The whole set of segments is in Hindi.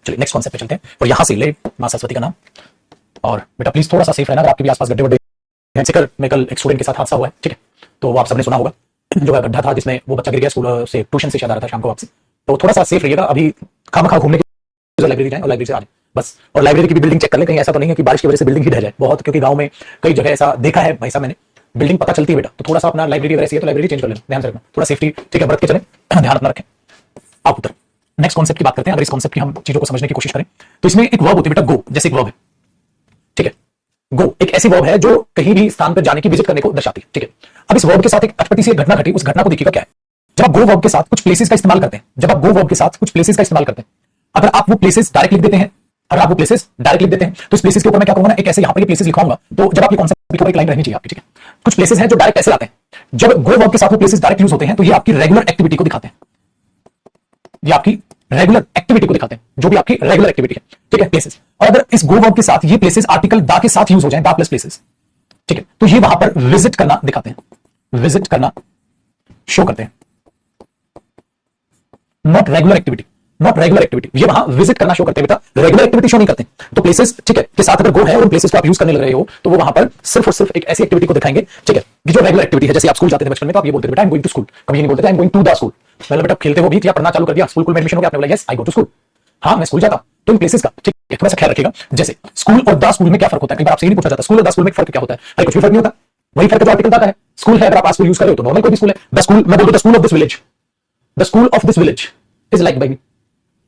चलिए नेक्स्ट कॉन्सेप्ट पे चलते हैं और यहां से ले मां सरस्वती का नाम। और बेटा प्लीज थोड़ा सा सेफ रहना, अगर आपके भी आसपास गड्ढे वड्ढे हैं। से मैं कल एक स्टूडेंट के साथ हादसा हुआ है, ठीक है, तो वो आप सबने सुना होगा, जो है गड्ढा था जिसमें वो बच्चा गिर गया स्कूल से, ट्यूशन से शायद आ रहा था शाम को वापसी। तो थोड़ा सा सेफ रहिएगा, अभी खामखा घूमने की लाइब्रेरी जाए और लाइब्रेरी से आ जाए बस। और लाइब्रेरी की भी बिल्डिंग चेक कर ले, कहीं ऐसा तो नहीं है कि बारिश की वजह से बिल्डिंग ही ढह जाए बहुत, क्योंकि गांव में कई जगह ऐसा देखा है भाई साहब मैंने, बिल्डिंग पता चलती है बेटा। तो थोड़ा सा अपना लाइब्रेरी अगर ऐसी है तो लाइब्रेरी चेंज कर लेना, ध्यान से रखना, थोड़ा सेफ्टी ठीक है बरत के चले, ध्यान अपना रखें। आप उतर नेक्स्ट कॉन्सेप्ट की बात करते हैं। अगर इस कॉन्सेप्ट की हम चीजों को समझने की कोशिश करें तो इसमें एक वर्ब होती है बेटा, गो, जैसे एक वर्ब है, ठीक है। गो एक ऐसी वर्ब है जो कहीं भी स्थान पर जाने की, विजिट करने को दर्शाती है, ठीक है। अब इस वर्ब के साथ एक अटपटी सी घटना घटी, उस घटना को देखिएगा क्या है। जब आप गो वर्ब के साथ कुछ प्लेसेस का इस्तेमाल करते हैं, जब आप गो वर्ब के साथ कुछ प्लेसेस का इस्तेमाल करते हैं, अगर आप वो प्लेसेस डायरेक्ट लिख देते हैं, अगर आप वो प्लेसेस डायरेक्ट लिख देते हैं तो इस प्लेसेस के ऊपर मैं क्या करूंगा ना, एक ऐसे यहां पर ये प्लेसेस लिखाऊंगा, तो जब आप ये कॉन्सेप्ट लिखोगे एक लाइन रहनी चाहिए आपकी, ठीक है। कुछ प्लेसेस हैं जो डायरेक्ट ऐसे आते हैं, जब गो वर्ब के साथ वो प्लेसेस डायरेक्ट यूज होते हैं तो ये आपकी रेगुलर एक्टिविटी को दिखाते हैं, ये आपकी रेगुलर एक्टिविटी को दिखाते हैं, जो भी आपकी रेगुलर एक्टिविटी है, ठीक है, प्लेसेस। और अगर इस गो वर्ब के साथ ये प्लेसेस आर्टिकल दा के साथ यूज हो जाए, दा प्लस प्लेसेस, ठीक है, तो ये वहां पर विजिट करना दिखाते हैं, विजिट करना शो करते हैं, not regular activity, not regular activity, ये वहां विजिट करना शो करते हैं बेटा, रेगुलर एक्टिविटी शो नहीं करते। तो प्लेसेस, ठीक है, के साथ अगर गो है और उन प्लेसेस को आप यूज करने लग रहे हो तो वो वहां पर सिर्फ और सिर्फ एक ऐसी एक्टिविटी को दिखाएंगे, ठीक है, कि जो रेगुलर एक्टिविटी है। जैसे आप स्कूल जाते थे बचपन में तो आप ये बोलते थे बेटा I am going to school, कभी ये नहीं बोलते थे I am going to the school. मतलब बेटा खेलते हो भी या पढ़ना चालू कर दिया, स्कूल में एडमिशन हो गया, आपने बोला yes I go to school, हाँ मैं स्कूल जाता। तो इन प्लेसेस का, ठीक है, थोड़ा सा ख्याल रखिएगा। जैसे स्कूल और द स्कूल में क्या फर्क होता है, कई बार आपसे नहीं पूछा जाता स्कूल और द स्कूल में फर्क क्या होता है, अरे कुछ भी फर्क नहीं होता, वही फर्क जो आर्टिकल दा का है। स्कूल है, अगर आप स्कूल यूज कर रहे हो तो नॉर्मल कोई भी स्कूल है। द स्कूल मैं बोलूं the school of this village, the school of this village is like by.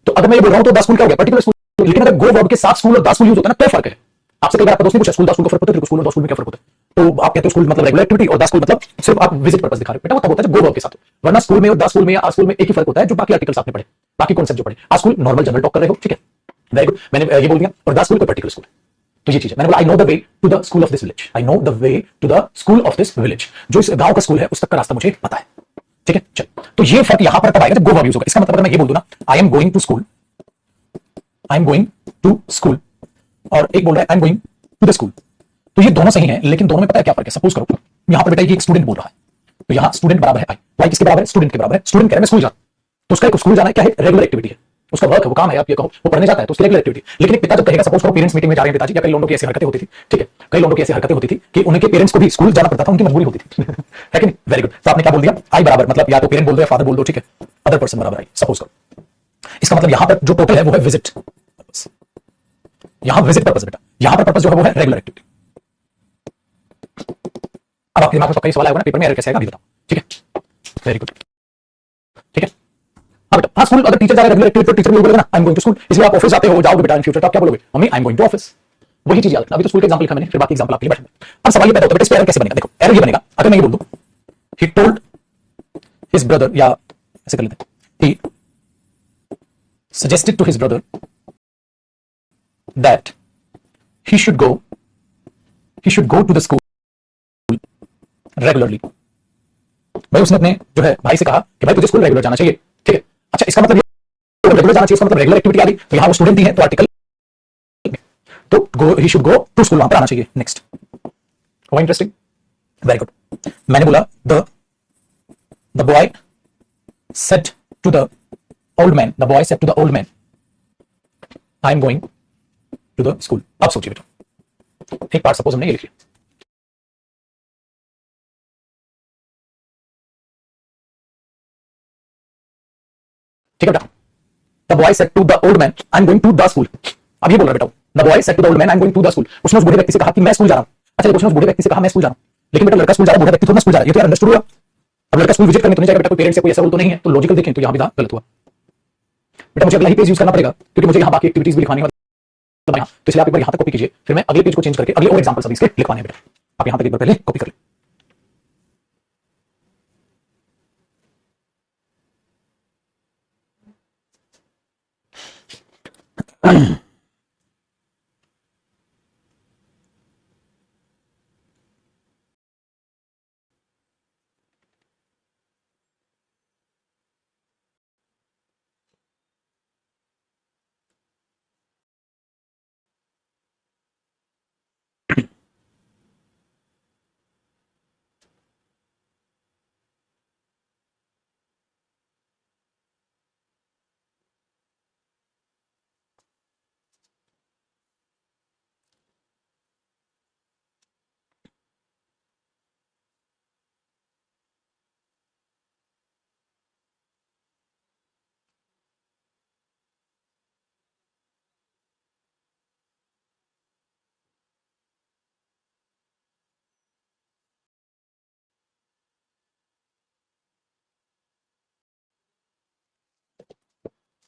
तो अगर मैं ये बोल रहा हूं तो द स्कूल क्या हो गया, पर्टिकुलर स्कूल। लेकिन अगर गो वर्ब के साथ स्कूल और द स्कूल यूज होता है ना, तो फर्क है। आपसे कई बार आपका दोस्त ने पूछा स्कूल द स्कूल का फर्क होता है, स्कूल और द स्कूल में क्या फर्क होता है, तो आप कहते हो स्कूल मतलब रेगुलर एक्टिविटी और द स्कूल मतलब सिर्फ आप विजिट पर्पस दिखा रहे हो। बेटा वो तब होता है जब गो वर्ब के साथ, वरना स्कूल में और द स्कूल में या आ स्कूल में एक ही फर्क होता है, जो बाकी आर्टिकल्स आपने पढ़े, बाकी कॉन्सेप्ट जो पढ़े। आ स्कूल नॉर्मल जनरल टॉक कर रहे हो, ठीक है, वेरी गुड, मैंने ये बोल दिया। और द स्कूल कोई पर्टिकुलर स्कूल, तो ये चीज है। मैंने बोला I know the way to the school of this village, I know the way to the school of this village, जो इस गांव का स्कूल है उस तक का रास्ता मुझे पता है, ठीक है। चल, तो ये फर्क यहां पर तब आएगा जब गो वर्ब यूज होगा। इसका मतलब अगर मैं ये बोल दूं ना I am going to school, I am going to school, और एक बोल रहा है I am going to the school, तो ये दोनों सही हैं, लेकिन दोनों में पता है क्या फर्क है। सपोज करो यहां पर बेटा ये एक स्टूडेंट बोल रहा है, तो यहां स्टूडेंट बराबर है आई, वाई किसके बराबर है, स्टूडेंट के बराबर है। स्टूडेंट कह रहा है मैं स्कूल जाता, तो उसका एक स्कूल जाना है क्या है, रेगुलर एक्टिविटी है, उसका वर्क है, वो काम है, आप ये कहो वो पढ़ने जाता है तो उसकी रेगुलर एक्टिविटी। लेकिन एक पिता जब कहेगा, सपोज करो पेरेंट्स मीटिंग में जा रहे हैं पिताजी, या कई लोगों की ऐसी हरकतें होती थी, ठीक है, कई लोगों की ऐसी हरकतें होती थी कि उनके पेरेंट्स को भी स्कूल जाना पड़ता था, उनकी मजबूरी होती थी है कि नहीं, वेरी गुड। तो आपने क्या बोल दिया, आई बराबर, मतलब या तो पेरेंट बोल दो या फादर बोल दो, ठीक है, अदर पर्सन बराबर आई, सपोज करो। इसका मतलब यहां पर जो टोटल है वो है विजिट पर्पस, यहां विजिट पर्पस बेटा, यहां पर पर्पस जो है वो है रेगुलर एक्टिविटी। अब आपके दिमाग में पक्का सवाल आएगा ना पेपर में, एरर कैसे आएगा अभी बताओ, ठीक है, वेरी गुड, ठीक है। हाँ बेटा, हाँ स्कूल अगर टीचर जा रहे हैं रेगुलर एक्टिविटी, टीचर भी बोलेगा ना I am going to school, इसलिए आप ऑफिस जाते हो, जाओगे बेटा इन फ्यूचर तो आप क्या बोलोगे, mummy I am going to office, वही चीज याद रखना। अभी तो स्कूल का एग्जांपल लिखा मैंने, फिर बाकी एग्जांपल आपके लिए बैठे। अब सवाल ये पैदा होता है बेटा इस पे एरर कैसे बनेगा। देखो एरर ये बनेगा अगर मैं ये बोल दूं ही टोल्ड हिज ब्रदर, या ऐसे कर लेते हैं ही suggested to his brother that he should go to the school regularly। भाई उसने अपने जो है भाई से कहा कि भाई तुझे स्कूल रेगुलर जाना चाहिए, ठीक है। अच्छा इसका मतलब ये रेगुलर जाना चाहिए, इसका मतलब रेगुलर एक्टिविटी आ गई, तो यहां वो स्टूडेंट ही है तो आर्टिकल, तो go he should go to school वहां पर आना चाहिए। नेक्स्ट, वो इंटरेस्टिंग, वेरी गुड। मैंने बोला the boy said to the old man, the boy said to the old man I am going to the school. अब सोचिए बेटा, एक पार्ट सपोज हमने ये लिख लिया, ठीक है बेटा। The boy said to the old man I am going to the school. अब ये बोल रहा है बेटा the boy said to the old man I am going to the school. उसने उस बूढ़े व्यक्ति से कहा कि मैं स्कूल जा रहा हूं। अच्छा उसने उस बूढ़े व्यक्ति से कहा मैं स्कूल जा रहा हूं, लेकिन बेटा लड़का स्कूल जा रहा है, बूढ़ा व्यक्ति थोड़ा स्कूल जा रहा है, ये तो यार अंडरस्टूड हुआ। अब लड़का स्कूल विजिट करने तो नहीं जाएगा बेटा, कोई पेरेंट्स से कोई ऐसा रूल तो नहीं है, तो लॉजिकल देखें तो यहां भी गलत हुआ बेटा। मुझे अगला ही पेज यूज करना पड़ेगा क्योंकि मुझे यहां बाकी एक्टिविटीज भी लिखवानी है, मतलब यहां, तो इसलिए आप एक बार यहां तक कॉपी कीजिए, फिर मैं अगले पेज को चेंज करके अगले और एग्जांपल्स अभी इसके लिखवाने हैं बेटा। आप यहां तक एक बार पहले कॉपी कर ले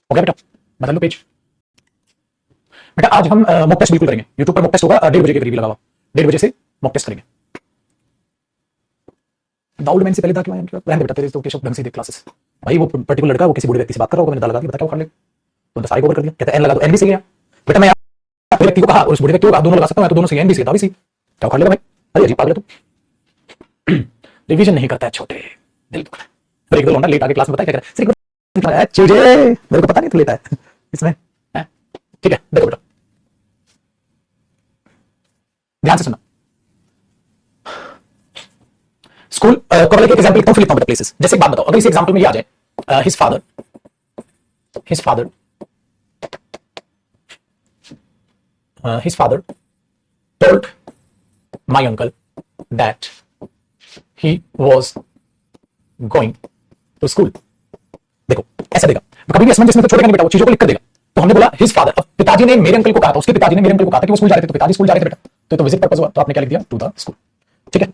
हो गया बेटा, बदल लो पेज। बेटा आज हम मॉक टेस्ट बिल्कुल करेंगे, यूट्यूब पर मॉक टेस्ट होगा 1:30 बजे के करीब लगा हुआ, 1:30 बजे से मॉक टेस्ट करेंगे। दाऊद मैंने से पहले था कि मैं रहने बेटा तेरे तो केशव ढंग से देख क्लासेस भाई, वो पर्टिकुलर लड़का वो किसी बूढ़े व्यक्ति से बात कर रहा होगा, मैंने लगा दिया, बता क्या उखाड़ ले, तो सारे को ओवर कर दिया, कहता है एन लगा दो, एन भी सही है बेटा, मैं बूढ़े व्यक्ति को कहा और उस बूढ़े व्यक्ति को कहा, दोनों लगा सकता हूं मैं तो, दोनों सही, एन भी सही था भी सही, क्या उखाड़ लेगा भाई, अरे अजीब पागल है तू। रिवीजन नहीं करता है छोटे, दिल दुखता है। और एक दो लौंडा लेट आके क्लास में बताया क्या कर रहा है, चूजे मेरे को पता नहीं तू लेता है इसमें, ठीक है देखो बेटा ध्यान से सुनना। स्कूल कॉलेज के एग्जांपल लिखता हूं, फिर लिखता हूं बेटा प्लेसेस। जैसे एक बात बताओ, अगर इस एग्जांपल में ये आ जाए his father told my uncle that he was going to school। देखो ऐसा देगा, कभी भी असमंजस में तो छोड़ेगा नहीं बेटा, वो चीजों को लिख कर देगा। तो हमने बोला हिज फादर, अब पिताजी ने मेरे अंकल को कहा था, उसके पिताजी ने मेरे अंकल को कहा था कि वो स्कूल जा रहे थे, तो पिताजी स्कूल जा रहे थे बेटा, तो विजिट पर्पस हुआ, तो आपने क्या लिख दिया, टू द स्कूल। ठीक है,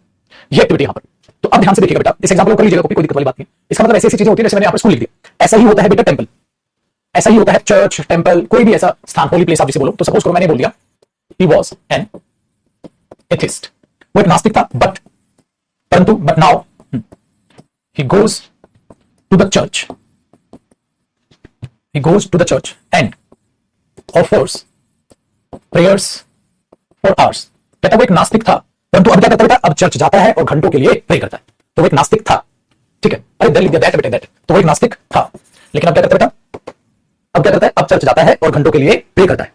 ये एक्टिविटी यहां पर। तो अब ध्यान से देखिएगा बेटा, इस एग्जांपल को कर लीजिएगा, कोई दिक्कत वाली बात नहीं। इसका मतलब ऐसी ऐसी चीजें होती है, जैसे मैंने यहां पर स्कूल लिख दिया, ऐसा ही होता है बेटा टेंपल, ऐसा ही होता है चर्च, टेंपल, कोई भी ऐसा स्थान, होली प्लेस आप जिसे बोलो। तो सपोज करो मैंने बोल दिया ही वॉज एन एथिस्ट, वो एक नास्तिक था, but now he goes to the church, and offers prayers for hours। कहता वो एक नास्तिक था, परंतु अब क्या करता बेटा, अब चर्च जाता है और घंटों के लिए प्रे करता है। तो वो एक नास्तिक था, ठीक है, अरे दिल लिख दिया दैट बेटा, दैट, तो वो एक नास्तिक था, लेकिन अब क्या करता बेटा, अब क्या करता है, अब चर्च जाता है और घंटों के लिए प्रे करता है,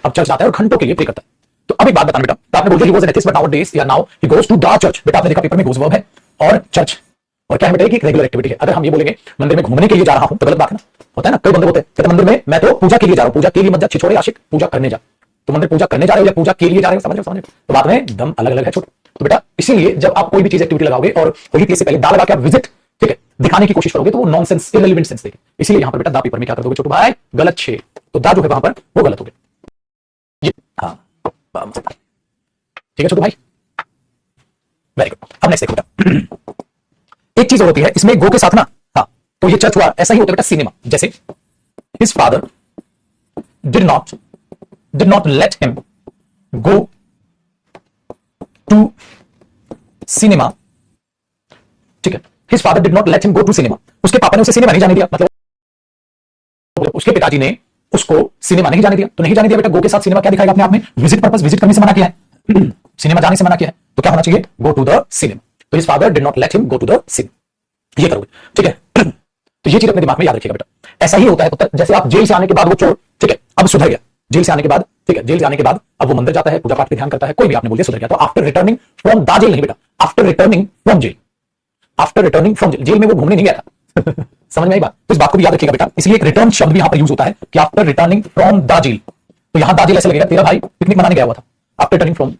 अब चर्च जाता है और घंटों के लिए प्रे करता है। तो अब एक बात बताना बेटा, तो आपने बोल दिया he was an atheist but nowadays या now he goes to the church, बेटा आपने देखा पेपर में goes verb है और चर्च और क्या है बेटा, कि रेगुलर एक्टिविटी है। अगर हम ये बोलेंगे मंदिर में घूमने के लिए जा रहा हूं तो गलत बात है ना, होता है ना, कई बंदे होते हैं कहते मंदिर में मैं तो पूजा के लिए जा रहा हूं, पूजा के लिए मत जा छिछोरे आशिक, पूजा करने जा, तो मंदिर पूजा करने जा रहे हो या पूजा के लिए जा रहे हो, समझ रहे हो, तो बात में दम अलग अलग है छोटे। तो बेटा इसीलिए जब आप कोई भी चीज एक्टिविटी लगाओगे और होली प्लेस से पहले दा लगा के आप विजिट, ठीक है, दिखाने की कोशिश करोगे तो वो नॉनसेंस, इररिलेवेंट सेंस देगी। इसीलिए यहां पर बेटा दा पेपर में क्या कर दोगे छोटू भाई, गलत छे, तो दा जो है वहां पर वो गलत हो गया। ये हाँ ठीक है छोटू भाई, वेरी गुड। अब नेक्स्ट देखो बेटा, एक चीज और होती है इसमें गो के साथ ना, हाँ, तो ये चर्च हुआ, ऐसा ही होता है बेटा सिनेमा। जैसे his father did not let him go to cinema, ठीक है, his father did not let him go to cinema, उसके पापा ने उसे सिनेमा नहीं जाने दिया, मतलब उसके पिताजी ने उसको सिनेमा नहीं जाने दिया। तो नहीं जाने दिया बेटा, गो के साथ सिनेमा क्या दिखाएगा अपने आप में, विजिट पर्पस, विजिट करने से मना किया है, सिनेमा जाने से मना किया है, तो क्या होना चाहिए, गो टू द सिनेमा। तो his father did not let him go to the cinema, ये करोगे, ठीक है। तो ये चीज अपने दिमाग में याद रखिएगा बेटा, ऐसा ही होता है। तो जैसे आप जेल से आने के बाद वो चोर, ठीक है, अब सुधर गया, जेल से आने के बाद, ठीक है, जेल से आने के बाद अब वो मंदिर जाता है, पूजा पाठ पे ध्यान करता है, कोई भी आपने बोल दिया सुधर गया। तो after returning from the jail नहीं बेटा, after returning from jail, after returning from jail, jail में वो घूमने नहीं गया था समझ में आई बात, तो इस बात को भी याद रखिएगा बेटा। इसलिए एक रिटर्न शब्द भी यहां पर यूज होता है कि after returning from the jail, तो यहां द जेल ऐसे लगेगा तेरा भाई पिकनिक मनाने गया हुआ था, after returning from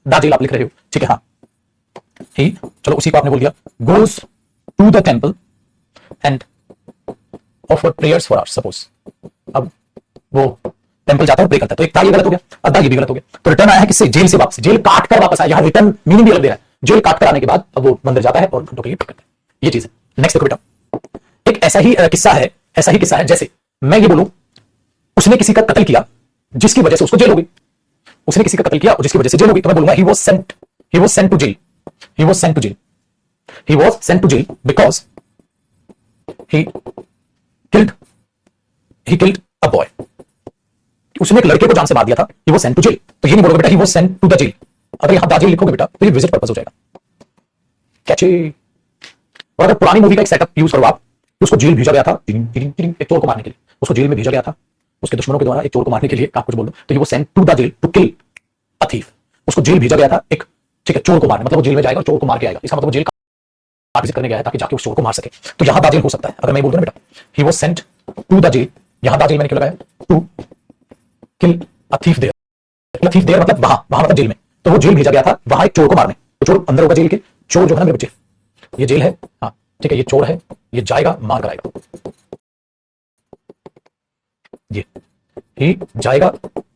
the jail आप लिख रहे हो, ठीक है, हाँ ही, चलो उसी को आपने बोल दिया, goes to the temple and offer prayers for hours. Suppose अब वो टेंपल जाता है और प्रे करता है, तो एक ये गलत हो गया, अद्धा ये भी गलत हो गया। तो रिटर्न आया है किससे, जेल से वापस, जेल काट कर वापस आया, यहां रिटर्न मीनिंग भी अलग दे रहा है, जेल काट कर आने के बाद अब वो मंदिर जाता है और घंटों के लिए प्रे करता है, ये चीज है। नेक्स्ट देखो बेटा, एक ऐसा ही किस्सा है, जैसे मैं ये बोलूं उसने किसी का कत्ल किया जिसकी वजह से उसको जेल हो गई, उसने किसी का कत्ल किया और जिसकी वजह से जेल हो गई, तो मैं बोलूंगा he was sent to jail because he killed a boy। उसने एक लड़के को जान से मार दिया था, he was sent to jail। तो ये नहीं बोलोगे बेटा he was sent to the jail, अगर यहां द जेल लिखोगे बेटा तो ये विजिट पर्पस हो जाएगा, कैचे। और अगर पुरानी मूवी का एक सेटअप यूज करो आप, तो उसको जेल भेजा गया था एक चोर को मारने के लिए, उसको जेल में भेजा गया था उसके दुश्मनों के द्वारा एक चोर को मारने के लिए, आप कुछ बोल दो, तो he was sent to the jail to kill a thief, उसको जेल भेजा गया था एक, ठीक है, चोर को मारने, मतलब वो जेल में जाएगा और चोर को मार के आएगा, इसका मतलब वो जेल विजिट करने गया है ताकि जाके उस चोर को मार सके। तो यहां द जेल हो सकता है, अगर मैं बोल दूं बेटा he was sent to the jail, यहां द जेल मैंने क्यों लगाया, to kill a thief there, मतलब वहां मतलब जेल में, तो वो जेल भेजा गया था वहां एक चोर को मारने, तो चोर अंदर होगा जेल के, चोर जो है ना मेरे बच्चे, ये जेल है, हाँ ठीक है, ये चोर है, ये जाएगा मार कर आएगा, ये ही जाएगा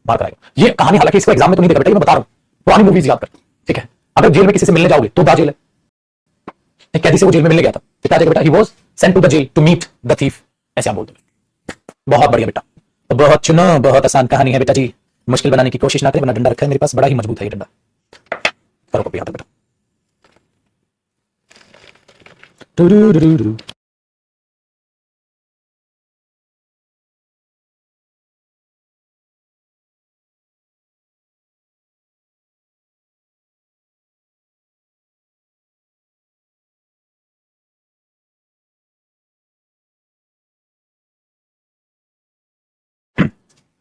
मार कर आएगा। ये कहानी हालांकि इसको एग्जाम में तो नहीं देगा बेटा, मैं बता रहा हूं, पुरानी मूवीज याद कर, ठीक है। अगर जेल में किसी से मिलने जाओगे तो द जेल है, एक कैदी से वो जेल में मिलने गया था, पिताजी बेटा he was sent to the jail to meet the thief, ऐसे आप बोल दो, बहुत बढ़िया बेटा, तो बहुत चुनो, बहुत आसान कहानी है बेटा जी। मुश्किल बनाने की कोशिश ना करें, वरना डंडा रखा है मेरे पास, बड़ा ही मजबूत है ये डंडा। करो कॉपी, आता बेटा।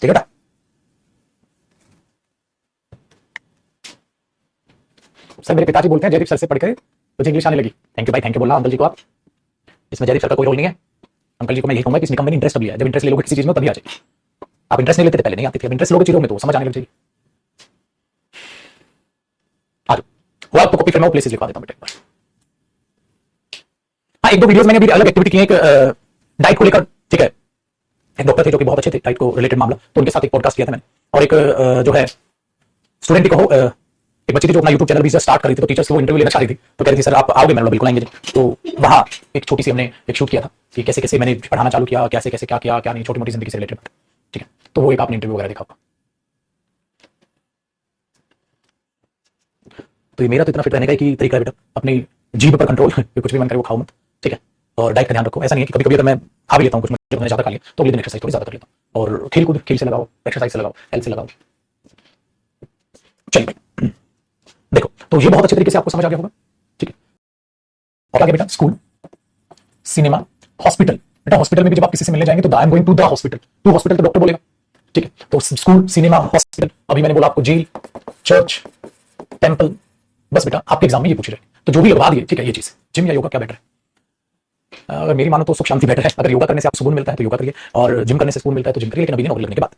ठीक है बेटा। सर मेरे पिताजी बोलते हैं जयदीप सर से पढ़कर तुझे इंग्लिश आने लगी। थैंक यू भाई, थैंक यू बोला अंकल जी को आप। इसमें जयदीप सर का कोई रोल नहीं है। अंकल जी को मैं यही कहूंगा कि इस निकम में इंटरेस्ट लिया है। जब इंटरेस्ट ले लोगे किसी चीज में तभी आ जाएगी। आप इंटरेस्ट नहीं लेते थे, पहले नहीं आती थी, अब इंटरेस्ट लोगे चीजों में तो समझ आने लग जाएगी। आ जाओ, वो आपको कॉपी फिर मैं प्लेसेस लिखवा देता हूं बेटा। हाँ, एक दो वीडियोस मैंने अभी अलग एक्टिविटी की है, एक डाइट को लेकर, ठीक है। एक डॉक्टर थे जो कि बहुत अच्छे थे, डाइट को रिलेटेड मामला, तो उनके साथ एक पॉडकास्ट किया था मैंने। और एक जो है स्टूडेंट ही कहो, एक बच्ची थी जो अपना यूट्यूब चैनल भी स्टार्ट करी थी, तो टीचर्स को इंटरव्यू लेना चाह रही थी, तो कह रही थी सर आप आओगे? मैंने बिल्कुल आएंगे। तो वहां एक छोटी सी हमने एक शूट किया था कि कैसे कैसे मैंने पढ़ाना चालू किया, कैसे कैसे क्या किया, क्या नहीं, छोटी मोटी जिंदगी से रिलेटेड, ठीक है। तो वो एक आपने इंटरव्यू वगैरह देखा होगा। तो ये मेरा तो इतना फिट रहने का कि तरीका है बेटा, अपनी जीभ पर कंट्रोल, कुछ भी मन करे वो खाओ मत, ठीक है। और डाइट का ध्यान रखो। ऐसा नहीं है कि कभी कभी अगर मैं खा भी लेता हूँ कुछ, मैंने ज्यादा खा लिया तो अगले दिन एक्सरसाइज थोड़ी ज्यादा कर लेता हूँ। और खेल कूद, खेल से लगाओ, एक्सरसाइज से लगाओ, हेल्थ से लगाओ। चलिए देखो, तो ये बहुत अच्छे तरीके से आपको समझ आ गया होगा, ठीक है। और आगे बेटा, स्कूल, सिनेमा, हॉस्पिटल। बेटा हॉस्पिटल में भी जब आप किसी से मिलने जाएंगे तो I am going to the hospital, to hospital तो डॉक्टर बोलेगा, ठीक है। तो स्कूल, सिनेमा, हॉस्पिटल, अभी मैंने बोला आपको जेल, चर्च, टेंपल। बस बेटा आपके एग्जाम में ये पूछ रहे हैं, तो जो भी लगवा दिए, ठीक है। ये चीज जिम या योगा क्या बेटर है? अगर मेरी मानो तो सुख शांति बेटर है। अगर योगा करने से आपको सुकून मिलता है तो योगा करिए, और जिम करने से सुकून मिलता है तो जिम करिए, लेकिन अभी नहीं, नौकरी लगने के बाद।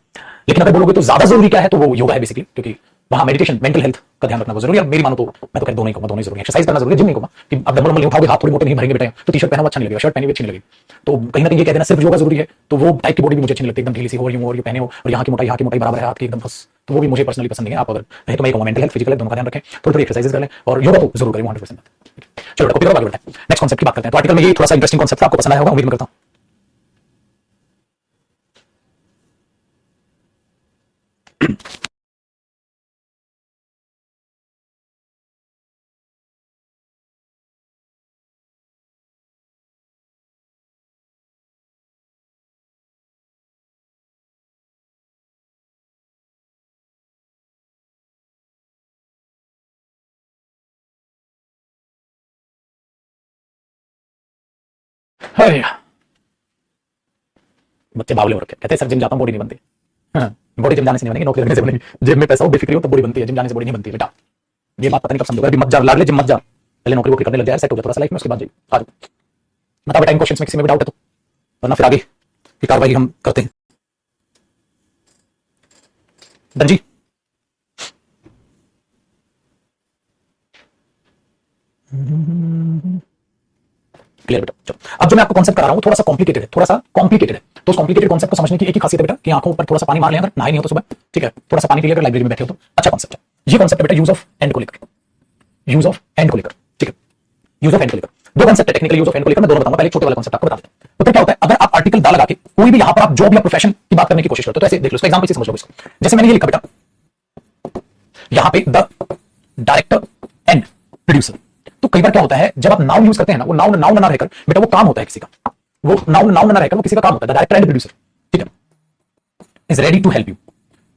लेकिन अगर बोलोगे तो ज्यादा जरूरी क्या है, तो वो योगा है बेसिकली, क्योंकि वहां मेडिटेशन, मेंटल हेल्थ का ध्यान रखना बहुत जरूरी है। मेरी मानो तो मैं तो कहता दोनों ही कहूंगा, दोनों ही जरूरी है। एक्सरसाइज करना जरूरी है, जिम नहीं कहूंगा कि अब डबल नहीं उठाओगे, हाथ थोड़े मोटे नहीं भरेंगे बेटा, तो टी शर्ट पहना हुआ अच्छा नहीं लगेगा, शर्ट पहनी हुई अच्छी नहीं लगेगी। तो कहीं ना कहीं ये कह देना सिर्फ योगा जरूरी है, तो वो टाइप की बॉडी भी मुझे अच्छी नहीं लगती, एकदम ढीली सी हो, यूं और ये पहने हो, और यहाँ की मोटाई बराबर है हाथ की एकदम बस, तो वो भी मुझे पर्सनली पसंद नहीं है। आप अगर कहें तो मैं कहूंगा मेंटल हेल्थ, फिजिकल हेल्थ दोनों का ध्यान रखें, थोड़ी थोड़ी एक्सरसाइज कर लें, और योगा तो जरूर करें 100%। चलो कॉपी करो, आगे बढ़ते हैं, नेक्स्ट कॉन्सेप्ट की बात करते हैं। तो आर्टिकल में ये थोड़ा सा इंटरेस्टिंग कॉन्सेप्ट आपको पसंद आया होगा, उम्मीद करता हूं। बच्चे बावले हो रखे, कहते हैं सर जिम जाता हूं बॉडी नहीं बनती। हाँ, बॉडी जिम जाने से नहीं बनेगी, नौकरी लगने से बनेगी। जेब में पैसा हो, बेफिक्री हो, तब बॉडी बनती है, जिम जाने से बॉडी नहीं बनती है बेटा। ये बात पता नहीं कब समझोगे, अभी मत जा, लाडले जिम मत जा, पहले नौकरी वोकरी करने लग जाए, सेट हो जाए थोड़ा सा लाइफ में, उसके बाद जी आ जाओ। बता बेटा इन क्वेश्चंस में किसी में भी डाउट है तो, वरना फिर आगे की कार्रवाई हम करते हैं। दंजी क्लियर बेटा। चलो अब जो मैं आपको कॉन्सेप्ट करा रहा हूं थोड़ा सा कॉम्प्लिकेटेड है, थोड़ा सा कॉम्प्लिकेटेड है। तो उस कॉम्प्लिकेटेड कॉन्सेप्ट को समझने की एक ही खासियत है बेटा कि आंखों पर थोड़ा सा पानी मार लें, अगर नहाए नहीं हो तो सुबह, ठीक है, थोड़ा सा पानी पी लेकर लाइब्रेरी में बैठे हो तो अच्छा कॉन्सेप्ट है। ये कॉन्सेप्ट है बेटा यूज ऑफ एंड को लेकर, यूज ऑफ एंड को लेकर, ठीक है। यूज ऑफ एंड को लेकर दो कॉन्सेप्ट है, टेक्निकली यूज ऑफ एंड को लेकर मैं दोनों बताऊंगा। पहले छोटे वाला कॉन्सेप्ट आपको बता देता हूं। तो क्या होता है, अगर आप आर्टिकल दा लगा के कोई भी यहां पर आप जॉब या प्रोफेशन की बात करने की कोशिश करते हो, तो ऐसे देख लो, इसका एग्जांपल से समझ लो इसको। जैसे मैंने ये लिखा बेटा, यहां पे द डायरेक्टर एंड प्रोड्यूसर। तो कई बार क्या होता है जब आप नाउन यूज करते हैं ना, वो नाउन नाउन ना रहकर बेटा वो काम होता है किसी का, वो नाउन नाउन ना रहकर वो किसी का काम होता है। द डायरेक्टर एंड प्रोड्यूसर, ठीक है, is ready to help you,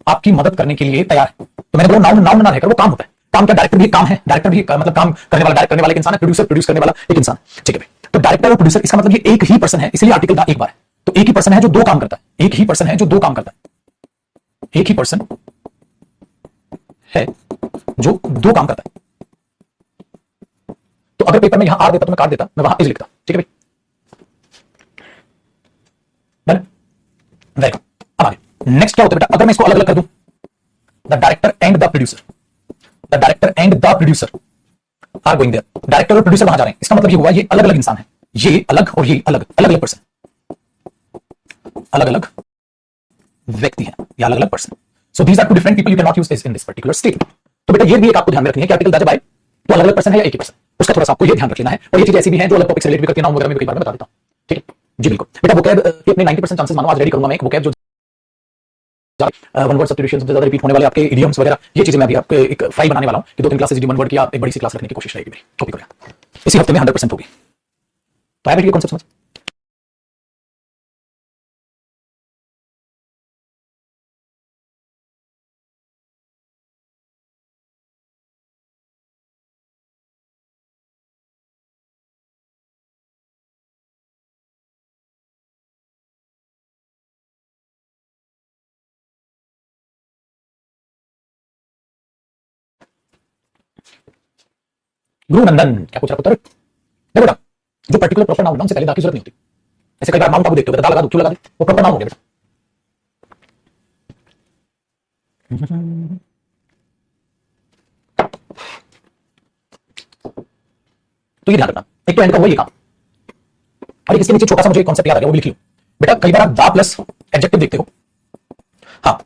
आपकी मदद करने के लिए तैयार है। तो मैंने बोला नाउन नाउन ना रहकर वो काम होता है। काम क्या, डायरेक्टर भी काम है, डायरेक्टर भी मतलब काम करने वाला, डायरेक्ट करने वाला एक इंसान है, प्रोड्यूसर प्रोड्यूस करने वाला एक इंसान, ठीक है। तो डायरेक्टर और प्रोड्यूसर इसका मतलब ये एक ही पर्सन है, इसलिए आर्टिकल दा एक बार है। तो एक ही पर्सन है जो दो काम करता है, एक ही पर्सन है जो दो काम करता है, एक ही पर्सन है जो दो काम करता है। तो अगर पेपर में यहां आर देता तो मैं काट देता, मैं वहां इज लिखता, ठीक है भाई। Very good. अब आगे नेक्स्ट क्या होता है बेटा, अगर मैं इसको अलग अलग कर दूं, the director and the producer, the director and the producer are going there. Director और प्रोड्यूसर वहां जा रहे हैं, इसका मतलब ये हुआ ये अलग अलग इंसान है, ये अलग और ये अलग, अलग अलग पर्सन, अलग अलग व्यक्ति है या अलग अलग person. So these are two different people, you can not use this in this particular statement. तो बेटा ये भी एक आपको ध्यान में रखनी है कि आर्टिकल दा जब आए तो अलग अलग पर्सन है या एक ही पर्सन, उसका थोड़ा सा आपको ये ध्यान रखना है। और ये चीज ऐसी भी है जो अलग टॉपिक से रिलेट भी करती है, नाउन वगैरह में कई बार मैं बता देता हूं, ठीक है। जी बिल्कुल बेटा, वोकैब के अपने 90% चांसेस मानो आज रेडी करूंगा मैं एक वोकैब जो वन वर्ड सब्स्टिट्यूशन सबसे ज्यादा रिपीट होने वाले आपके इडियम्स वगैरह, ये चीजें मैं अभी आपके एक फाइल बनाने वाला हूं कि 2-3 क्लासेस वन वर्ड की आप एक बड़ी सी क्लास रखने की कोशिश रहेगी मेरी, कॉपी करें इसी हफ्ते में 100% होगी। तो आया बेटा ये कॉन्सेप्ट समझ? गुरु नंदन क्या पूछ रहा पुत्र? देखो बेटा, जो पर्टिकुलर प्रॉपर नाउन से पहले दा की जरूरत नहीं होती। ऐसे कई बार माउंट आबू देखते हो, दा लगा दो, क्यों लगा दे? वो प्रॉपर नाउन हो गया बेटा। तो ये ध्यान रखना, एक तो एंड का हुआ ये काम, और एक इसके नीचे छोटा सा मुझे कॉन्सेप्ट याद आ गया, वो भी लिख लो बेटा। कई बार आप दा प्लस एडजेक्टिव देखते हो, हाँ,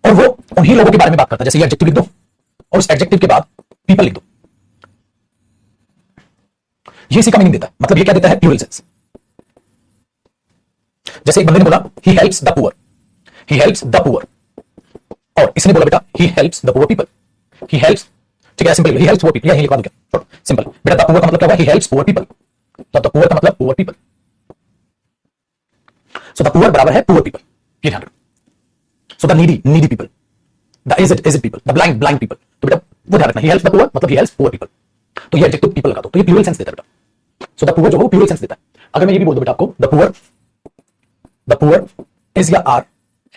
और वो उन्हीं लोगों के बारे में बात करता है। जैसे ये एडजेक्टिव लिख दो और उस एडजेक्टिव के बाद पीपल लिख दो, ये इसी का मीनिंग देता है। मतलब ये क्या देता है? Plural sense. जैसे एक बंदे ने बोला he helps the poor, he helps the poor, और इसने बोला बेटा he helps the poor people, he helps, ठीक है simple, he helps poor people, यही लिखवा दो क्या, सिंपल बेटा। द पुअर का मतलब क्या हुआ? ही हेल्प्स पुअर पीपल, तो द पुअर का मतलब poor people, so the poor बराबर है पुअर पीपल, ये ध्यान रखो। So the needy people, the is it people, the blind people, तो बेटा वो ध्यान रखना, ही हेल्प्स द पुअर मतलब ही हेल्प्स पुअर पीपल, तो ये एडजेक्टिव पीपल लगा दो, तो ये प्लूरल सेंस देता है बेटा। सो द पुअर जो हो प्लूरल सेंस देता है। अगर मैं ये भी बोल दूं बेटा आपको द पुअर इज या आर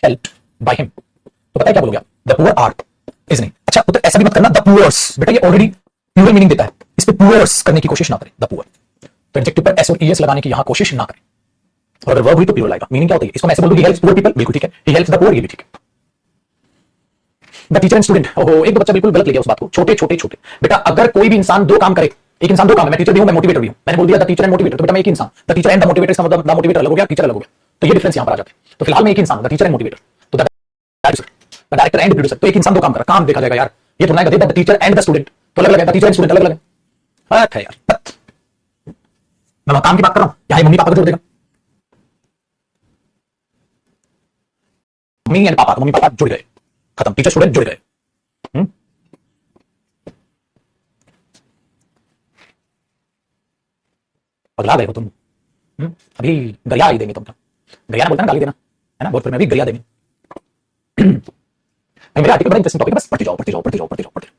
हेल्प्ड बाय हिम, तो पता है क्या बोलोगे आप? द पुअर आर इज नहीं। अच्छा तो ऐसा भी मत करना द पुअर्स, बेटा ये ऑलरेडी प्लूरल मीनिंग देता है, इस पे पुअर्स करने की कोशिश ना करें। द पुअर, तो एडजेक्टिव पर एस और ईएस लगाने की यहां कोशिश ना करें, और अगर वर्ब हुई तो प्लूरल आएगा। मीनिंग क्या होता है इसको? मैं ऐसे बोल दूं ही हेल्प्स पुअर पीपल, बिल्कुल ठीक है, ही हेल्प्स द पुअर, ये भी ठीक है। द टीचर एंड स्टूडेंट, ओहो एक दो बच्चा बिल्कुल गलत ले गया उस बात को, छोटे छोटे छोटे बेटा। अगर कोई भी इंसान दो काम करे, एक इंसान दो काम है, मैं टीचर भी हूं, मैं मोटिवेटर भी हूं, मैंने बोल दिया द टीचर एंड मोटिवेटर, तो बेटा मैं एक इंसान, the teacher and the motivator, इसका मतलब द मोटिवेटर अलग हो गया, टीचर अलग हो गया, तो ये डिफरेंस यहां पर आ जाता है। तो फिलहाल मैं एक इंसान, द टीचर एंड मोटिवेटर, तो द डायरेक्टर एंड प्रोड्यूसर, तो एक इंसान दो काम कर रहा, काम देखा जाएगा यार, ये थोड़ा ना the teacher and the student तो अलग अलग है, द टीचर एंड स्टूडेंट अलग अलग है। अच्छा यार मैं काम की बात कर रहा हूं, यहां मम्मी पापा को जोड़ देगा, मम्मी एंड पापा, मम्मी पापा जुड़ गए, खत्म, टीचर स्टूडेंट जुड़ गए। पगला गए हो तुम। अभी गरिया ही देंगे तुमको, गरिया बोलता है ना, गाली देना है ना, बहुत में अभी गरिया देंगे। मेरा आर्टिकल बड़ा इंटरेस्टिंग टॉपिक है, बस पढ़ते जाओ पढ़ते जाओ पढ़ते जाओ पढ़ते जाओ पढ़ते जाओ।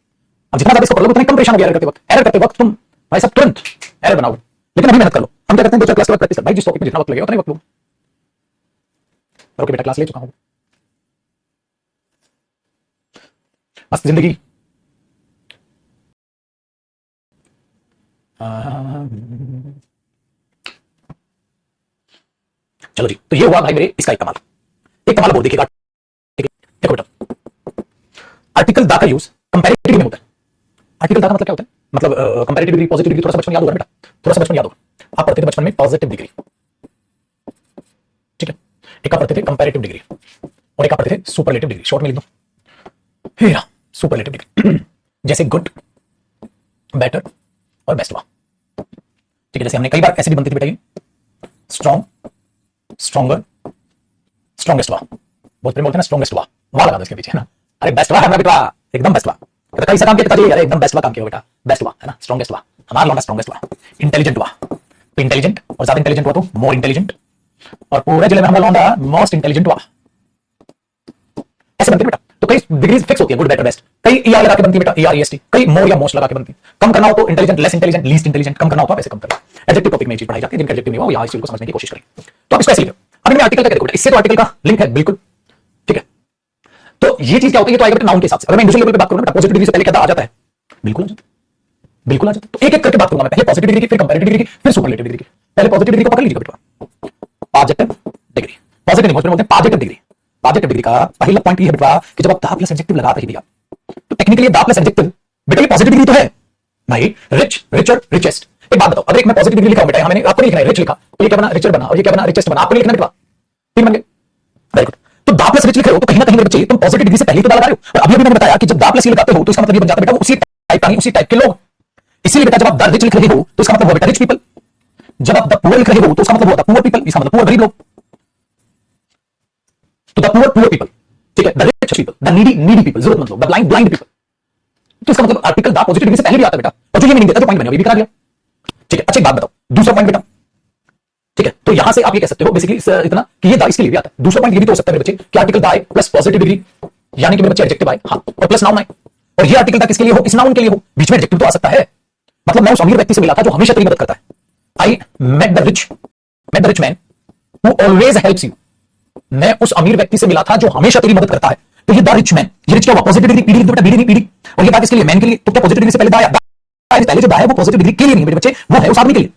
अब जितना ज्यादा इसको पढ़ लो उतना कम परेशान हो गया। एरर करते वक्त तुम भाई सब तुरंत एरर बनाओ, लेकिन अभी मेहनत कर लो। हम क्या करते हैं 2-4 क्लास के बाद प्रैक्टिस कर, भाई जिस टॉपिक में जितना वक्त लगेगा उतना ही वक्त लो। ओके बेटा क्लास ले चुका हूं, मस्त जिंदगी। चलो जी, तो ये हुआ भाई मेरे इसका एक कमाल। एक कमाल बोल देखिएगा, देखो बेटा, आर्टिकल दा का यूज कंपैरेटिव में होता है। आर्टिकल दा का मतलब क्या होता है? मतलब कंपैरेटिव डिग्री, पॉजिटिव डिग्री, थोड़ा सा बचपन याद होगा बेटा, थोड़ा सा बचपन याद होगा, आप पढ़ते थे बचपन में पॉजिटिव डिग्री, ठीक है, एक आप पढ़ते थे कंपैरेटिव डिग्री और एक आप पढ़ते थे सुपरलेटिव डिग्री। शॉर्ट में लिख दो हेरा सुपरलेटिव डिग्री, जैसे गुड, बेटर और बेस्ट हुआ, ठीक है। जैसे हमने कई बार ऐसे भी बनती थी बेटा, ये स्ट्रॉन्ग, स्ट्रॉन्गर, स्ट्रॉन्गेस्ट हुआ, बहुत प्रेम बोलते हैं ना, स्ट्रॉन्गेस्ट हुआ, वाह लगा दो इसके पीछे, है ना। अरे बेस्ट हुआ हमारा बेटा, एकदम बेस्ट हुआ, तो कैसा काम किया पिताजी? अरे एकदम बेस्ट हुआ काम किया बेटा, बेस्ट हुआ, है ना, स्ट्रॉन्गेस्ट हुआ, हमारा लौंडा स्ट्रॉन्गेस्ट हुआ। इंटेलिजेंट हुआ तो इंटेलिजेंट, और ज्यादा इंटेलिजेंट हुआ तो मोर इंटेलिजेंट, और पूरे जिले में हमारा लौंडा मोस्ट इंटेलिजेंट हुआ। ऐसे बनते बेटा, तो कई डिग्रीज फिक्स होती है, गुड बेटर बेस्ट, कई ईआर लगा के बनती है बेटा, ईआर ईएसटी, कई मोर या मोस्ट लगा के बनती है। कम करना हो तो intelligent, less intelligent, least intelligent, कम करना हो तो ऐसे कम करें। एडजेक्टिव टॉपिक में ये चीज पढ़ाई जाती है, जिनका एडजेक्टिव नहीं हो यहाँ इस चीज को समझने की कोशिश करें। तो आप इसको ऐसे लिखो। अब मैं आर्टिकल का देखो, इससे तो आर्टिकल का लिंक है बिल्कुल, ठीक है। तो ये चीज क्या होती है? ये तो आएगा नाउन के हिसाब से। अगर मैं इंडिविजुअल लेवल पे बात करूं ना, पॉजिटिव डिग्री से पहले क्या आ जाता है? बिल्कुल आ जाता है, बिल्कुल आ जाता है। तो एक एक करके बात करूंगा मैं, पहले पॉजिटिव डिग्री की, फिर कंपैरेटिव डिग्री की, फिर सुपरलेटिव डिग्री की। पहले पॉजिटिव डिग्री को पकड़ लीजिएगा बेटा, पॉजिटिव डिग्री, पॉजिटिव नहीं बोलते हैं पॉजिटिव डिग्री। पॉजिटिव डिग्री का पहला पॉइंट ये है बेटा कि जब आप दा प्लस एडजेक्टिव लगाते ही दिया, तो टेक्निकली दा प्लस एडजेक्टिव बेटा ये पॉजिटिव डिग्री तो है भाई, रिच, रिचर, रिचेस्ट। एक बात बताओ, अगर एक मैं पॉजिटिव डिग्री लिखा हूं बेटा, यहां मैंने आपको नहीं लिखना है रिच लिखा, तो ये क्या बना? रिचर बना, और ये क्या बना? रिचेस्ट बना। आपको नहीं लिखना बेटा, तीन बन गए, वेरी गुड। तो दा प्लस रिच लिख रहे हो तो कहीं ना कहीं मेरे बच्चे तुम पॉजिटिव डिग्री से पहले तो दा लगा रहे हो। और अभी मैंने बताया कि जब दा प्लस ये लगाते हो तो इसका मतलब ये बन जाता है बेटा उसी टाइप का नहीं, उसी टाइप के लोग। इसीलिए बेटा जब आप द रिच लिख रहे हो तो इसका मतलब वो बेटा रिच पीपल, जब आप द पुअर लिख रहे हो तो उसका मतलब हुआ द पुअर पीपल, इसका मतलब पुअर गरीब लोग। तो द पुअर पुअर पीपल, ठीक है, the rich people, the needy needy people, जरूरतमंद लोग, द ब्लाइंड ब्लाइंड पीपल। तो इसका मतलब आर्टिकल द पॉजिटिव डिग्री से पहले भी आता है बेटा, और जो ये मीनिंग देता है तो पॉइंट बने, ये भी करा दिया। ठीक है, अच्छा एक बात बताओ, दूसरा पॉइंट बेटा, ठीक है, तो यहां से आप ये कह सकते हो बेसिकली इतना कि ये द इसके लिए भी आता है। दूसरा पॉइंट ये भी तो हो सकता है मेरे बच्चे कि आर्टिकल द आए प्लस पॉजिटिव डिग्री, यानी कि मेरे बच्चे एडजेक्टिव आए, हाँ, और प्लस नाउन आए, और ये आर्टिकल द किसके लिए हो, इस नाउन के लिए हो, बीच में एडजेक्टिव तो आ सकता है। मतलब मैं उस अमीर व्यक्ति से मिला था जो हमेशा तेरी मदद करता है। I met the rich man who always helps you. मैं उस अमीर व्यक्ति से मिला था जो हमेशा तेरी मदद करता है। तो ये द रिच मैन, ये रिच क्या हुआ, पॉजिटिव डिग्री, पीडी बेटा, बीडी नहीं पीडी, और ये बात किसके लिए, मैन के लिए। तो क्या पॉजिटिव डिग्री से पहले द आया, पहले जो द है वो पॉजिटिव डिग्री के लिए नहीं मेरे बच्चे, वो है उस आदमी के लिए।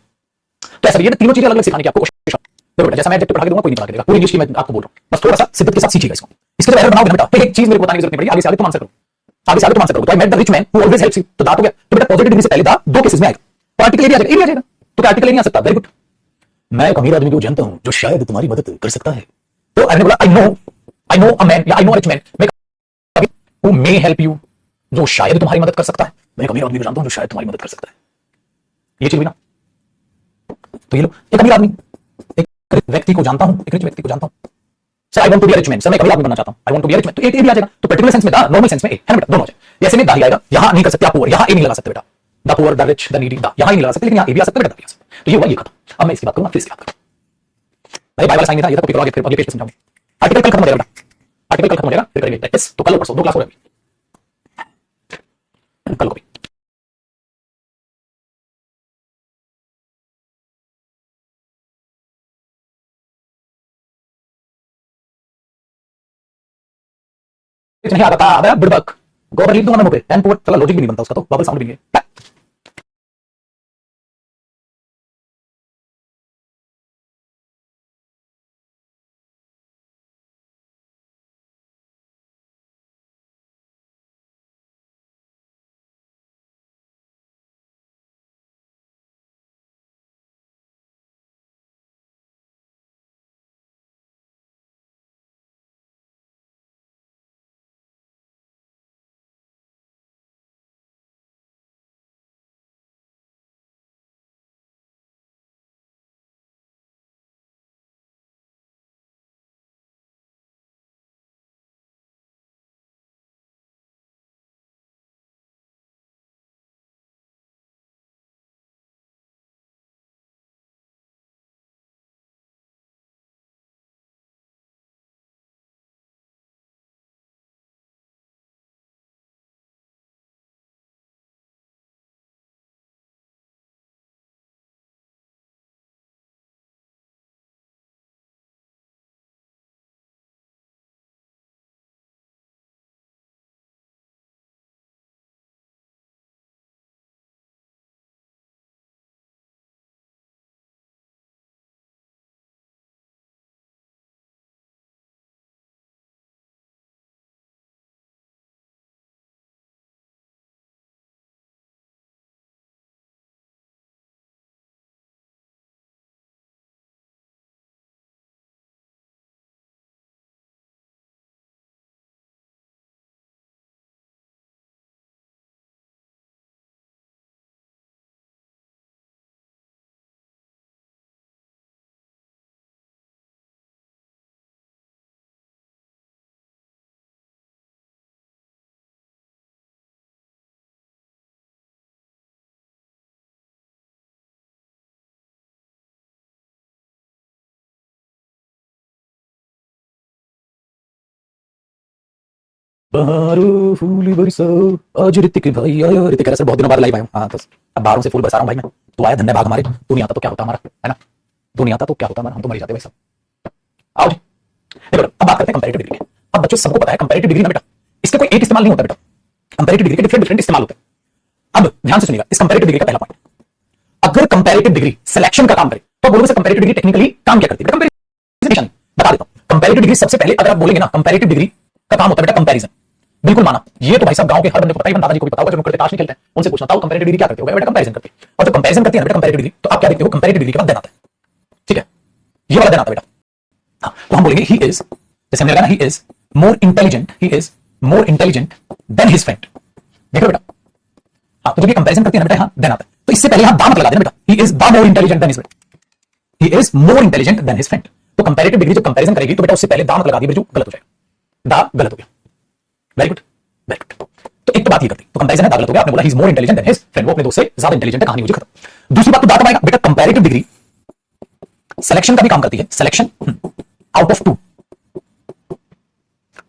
तो ऐसा ये तीनों चीजें अलग अलग सिखाने की आपको कोशिश। देखो बेटा, जैसा मैं एडजेक्टिव पढ़ा के दूंगा कोई नहीं पढ़ा के देगा, पूरी इंग्लिश की मैं आपको बोल रहा हूं, बस थोड़ा सा शिद्दत के साथ सीखिएगा इसको। इसके जब एरर बनाओगे ना बेटा, एक चीज मेरे को बताने की जरूरत नहीं पड़ेगी, आगे से आगे तुम आंसर करो, आगे से आगे तुम आंसर करो। तो I met the rich man who always helps you, तो द हो गया। तो बेटा पॉजिटिव डिग्री से पहले द दो केसेस में आएगा, तो आर्टिकल ए भी आ जाएगा, ए भी आ जाएगा। तो क्या आर्टिकल ए नहीं आ सकता, वेरी गुड। मैं एक अमीर आदमी को जानता हूं जो शायद तुम्हारी मदद कर सकता है। तो मैंने बोला आई नो अ मैन या I know a rich man, who may help you, जो शायद तुम्हारी मदद कर सकता है। मैं एक अमीर आदमी को जानता हूं जो शायद तुम्हारी मदद कर सकता है, ये चीज हुई ना। तो ये लो, एक अमीर आदमी, एक व्यक्ति को जानता हूं, एक रिच व्यक्ति को जानता हूं। Sir I want to be a rich man, sir मैं एक अमीर आदमी बनना चाहता हूं, I want to be a rich man, तो ए भी आ जाएगा। तो पर्टिकुलर सेंस में द, नॉर्मल सेंस में ए, है ना बेटा, दोनों हो जाए। ऐसे में द ही आएगा, यहां नहीं कर सकते आप पुअर, यहां ए नहीं लगा सकते बेटा, the poor, the rich, the needy, the यहां नहीं लगा सकते, लेकिन यहां ए भी आ सकता है बेटा, भी आ सकता है। तो ये हुआ, ये खत्म। अब मैं इसकी बात करूंगा, फिर इसकी बात करूंगा। भाई बाय वाला साइन था, ये तो कॉपी करोगे, फिर अगले पेज पे समझाऊंगा। आर्टिकल कल खत्म हो जाएगा बेटा, आर्टिकल कल खत्म हो जाएगा, फिर करेंगे प्रैक्टिस। तो कल और परसों दो क्लास हो जाएगी, कल कॉपी। नहीं आता था, अबे बुड़बक गोबर लिख दूंगा मैं मुंह पे, एंड पोर्ट, चला लॉजिक भी नहीं बनता उसका, तो बबल साउंड भी नहीं है। बहारो फूल बरसो, आज ऋतिक भाई आया, ऋतिक कह रहा सर बहुत दिनों बाद लाइव आया हूं। हाँ तो अब बाहरों से फूल बरसा रहा हूं भाई मैं, तू आया धन्य भाग हमारे, तू नहीं आता तो क्या होता हमारा, है ना, तू नहीं आता तो क्या होता हमारा, हम तो मर जाते भाई साहब। आओ जी, देखो अब बात करते हैं कंपैरेटिव डिग्री की। अब बच्चों सबको पता है कंपैरेटिव डिग्री ना बेटा, इसका कोई एक इस्तेमाल नहीं होता बेटा, कंपैरेटिव डिग्री के डिफरेंट डिफरेंट इस्तेमाल होते हैं। अब ध्यान से सुनिएगा, इस कंपैरेटिव डिग्री का पहला पॉइंट, अगर कंपैरेटिव डिग्री सिलेक्शन का काम करे तो बोलोगे सर कंपैरेटिव डिग्री टेक्निकली काम क्या करती है, कंपैरिजन। बता देता हूं, कंपैरेटिव डिग्री सबसे पहले अगर आप बोलेंगे ना, कंपैरेटिव डिग्री का काम होता है बेटा कंपैरिजन। बिल्कुल माना, ये तो भाई साहब गांव के हर बंदे को पता ही, दादाजी को भी पता होगा, जो नुक्कड़ पे ताश नहीं खेलते हैं उनसे पूछना, ताऊ कंपैरेटिव डिग्री क्या करते हो, बेटा कंपैरिजन करते हैं। और जब कंपैरिजन करते हैं ना बेटा कंपैरेटिव डिग्री, तो आप क्या देखते हो, कंपैरेटिव डिग्री के बाद देन आता है, ठीक है, ये वाला देन आता है बेटा। हाँ, तो हम बोलेंगे ही इज, जैसे हमने लगाना he is more intelligent, he is more intelligent then his friend, देखो बेटा। हाँ, तो जब ये कंपैरिजन करते हैं ना बेटा, हाँ देन आता है, तो इससे पहले यहां द मत लगा देना बेटा, he is the more intelligent then his friend, he is more intelligent then his friend. तो कंपैरेटिव डिग्री जब कंपैरिजन करेगी तो बेटा उससे पहले दा मत लगा दी, जो गलत हो जाएगा, दा गलत हो गया। Very good, very good. तो एक तो बात ये करती, तो कंपैरिजन है, दा गलत हो गया। आपने बोला he is more intelligent then his friend, वो अपने दोस्त से ज्यादा इंटेलिजेंट है, कहानी हो गई खत्म। दूसरी बात तो दा कब आएगा बेटा, कंपैरेटिव डिग्री सिलेक्शन का भी काम करती है। Selection out of two,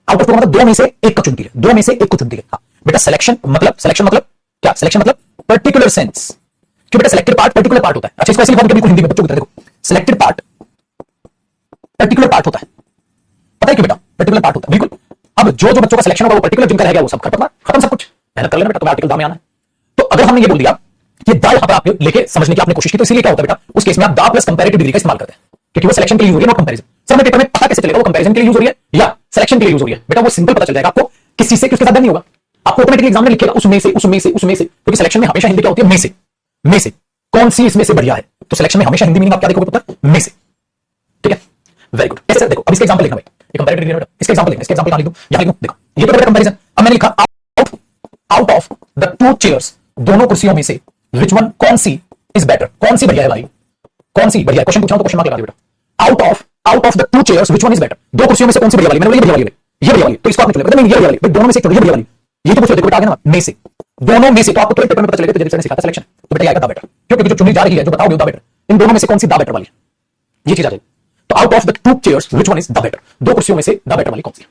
out of two मतलब दो में से एक को चुनती है, दो में से एक को चुनती है। हाँ बेटा, सिलेक्शन मतलब क्या, सिलेक्शन मतलब पर्टिकुलर सेंस। क्यों बेटा, सिलेक्टेड पार्ट पर्टिकुलर पार्ट होता है। अच्छा, इसको ऐसे लिखा बिल्कुल हिंदी में बच्चों की तरह, देखो सिलेक्टेड पार्ट पर्टिकुलर पार्ट होता है। पता है क्यों बेटा, पर्टिकुलर पार्ट होता है, बिल्कुल। अब जो जो बच्चों का सिलेक्शन होगा वो पर्टिकुलर जिनका रह गया वो सब खत्म सब कुछ। मेहनत कर लेना बेटा, तो आर्टिकल दा में आना है। तो अगर हमने ये बोल दिया कि दा यहां पर आप लेके समझने की आपने कोशिश की, तो इसीलिए क्या होता है बेटा, उस केस में आप दा प्लस कंपैरेटिव डिग्री का इस्तेमाल करते हैं, क्योंकि वो सिलेक्शन के लिए यूज हो रही है, नॉट कंपैरिजन। सर में पेपर में पता कैसे चलेगा वो कंपैरिजन के लिए यूज हो रही है या सिलेक्शन के लिए यूज हो रही है? बेटा वो सिंपल पता चल जाएगा आपको, किस चीज से किसके साथ नहीं होगा। आपको ऑटोमेटिकली एग्जाम में लिखेगा उसमें से, क्योंकि सिलेक्शन में हमेशा हिंदी क्या होती है, में से कौन सी इसमें से बढ़िया है। तो सिलेक्शन में हमेशा हिंदी मीनिंग आप क्या देखोगे पुत्र, में से। ठीक है, वेरी गुड। कैसे देखो, अब इसका एग्जांपल लिखना भाई, ये कंपैरेटिव डिग्री बेटा, इसका एग्जांपल लिखना, इसका एग्जांपल कहां लिख दूं, यहां लिख दूं। देखो ये तो बेटा कंपैरिजन। अब मैंने लिखा out of the two chairs, दोनों कुर्सियों में से व्हिच वन, कौन सी इज बेटर, कौन सी बढ़िया है भाई, कौन सी बढ़िया है। क्वेश्चन पूछा तो क्वेश्चन मार्क लगा दे बेटा। Out of the two chairs which one is better, दो कुर्सियों में से कौन सी बढ़िया वाली। मैंने बोला ये बढ़िया वाली है, ये बढ़िया वाली, तो इसको आपने चुना, नहीं ये बढ़िया वाली, दोनों में से चुनो, ये बढ़िया वाली। ये तो पूछ देखो बेटा आगे ना, में से, दोनों में से। तो आपको पेपर में पता चलेगा, तो जैसे सिखाता सिलेक्शन, तो बेटा आएगा दा बेटर, क्योंकि जो चुनी जा रही है, जो बताओगे दा बेटर, इन दोनों में से कौन सी दा बेटर वाली है, ये चीज आ जाएगी। तो out of the two chairs which one is the better, दो कुर्सियों में से दा बेटर वाली कौन सी है।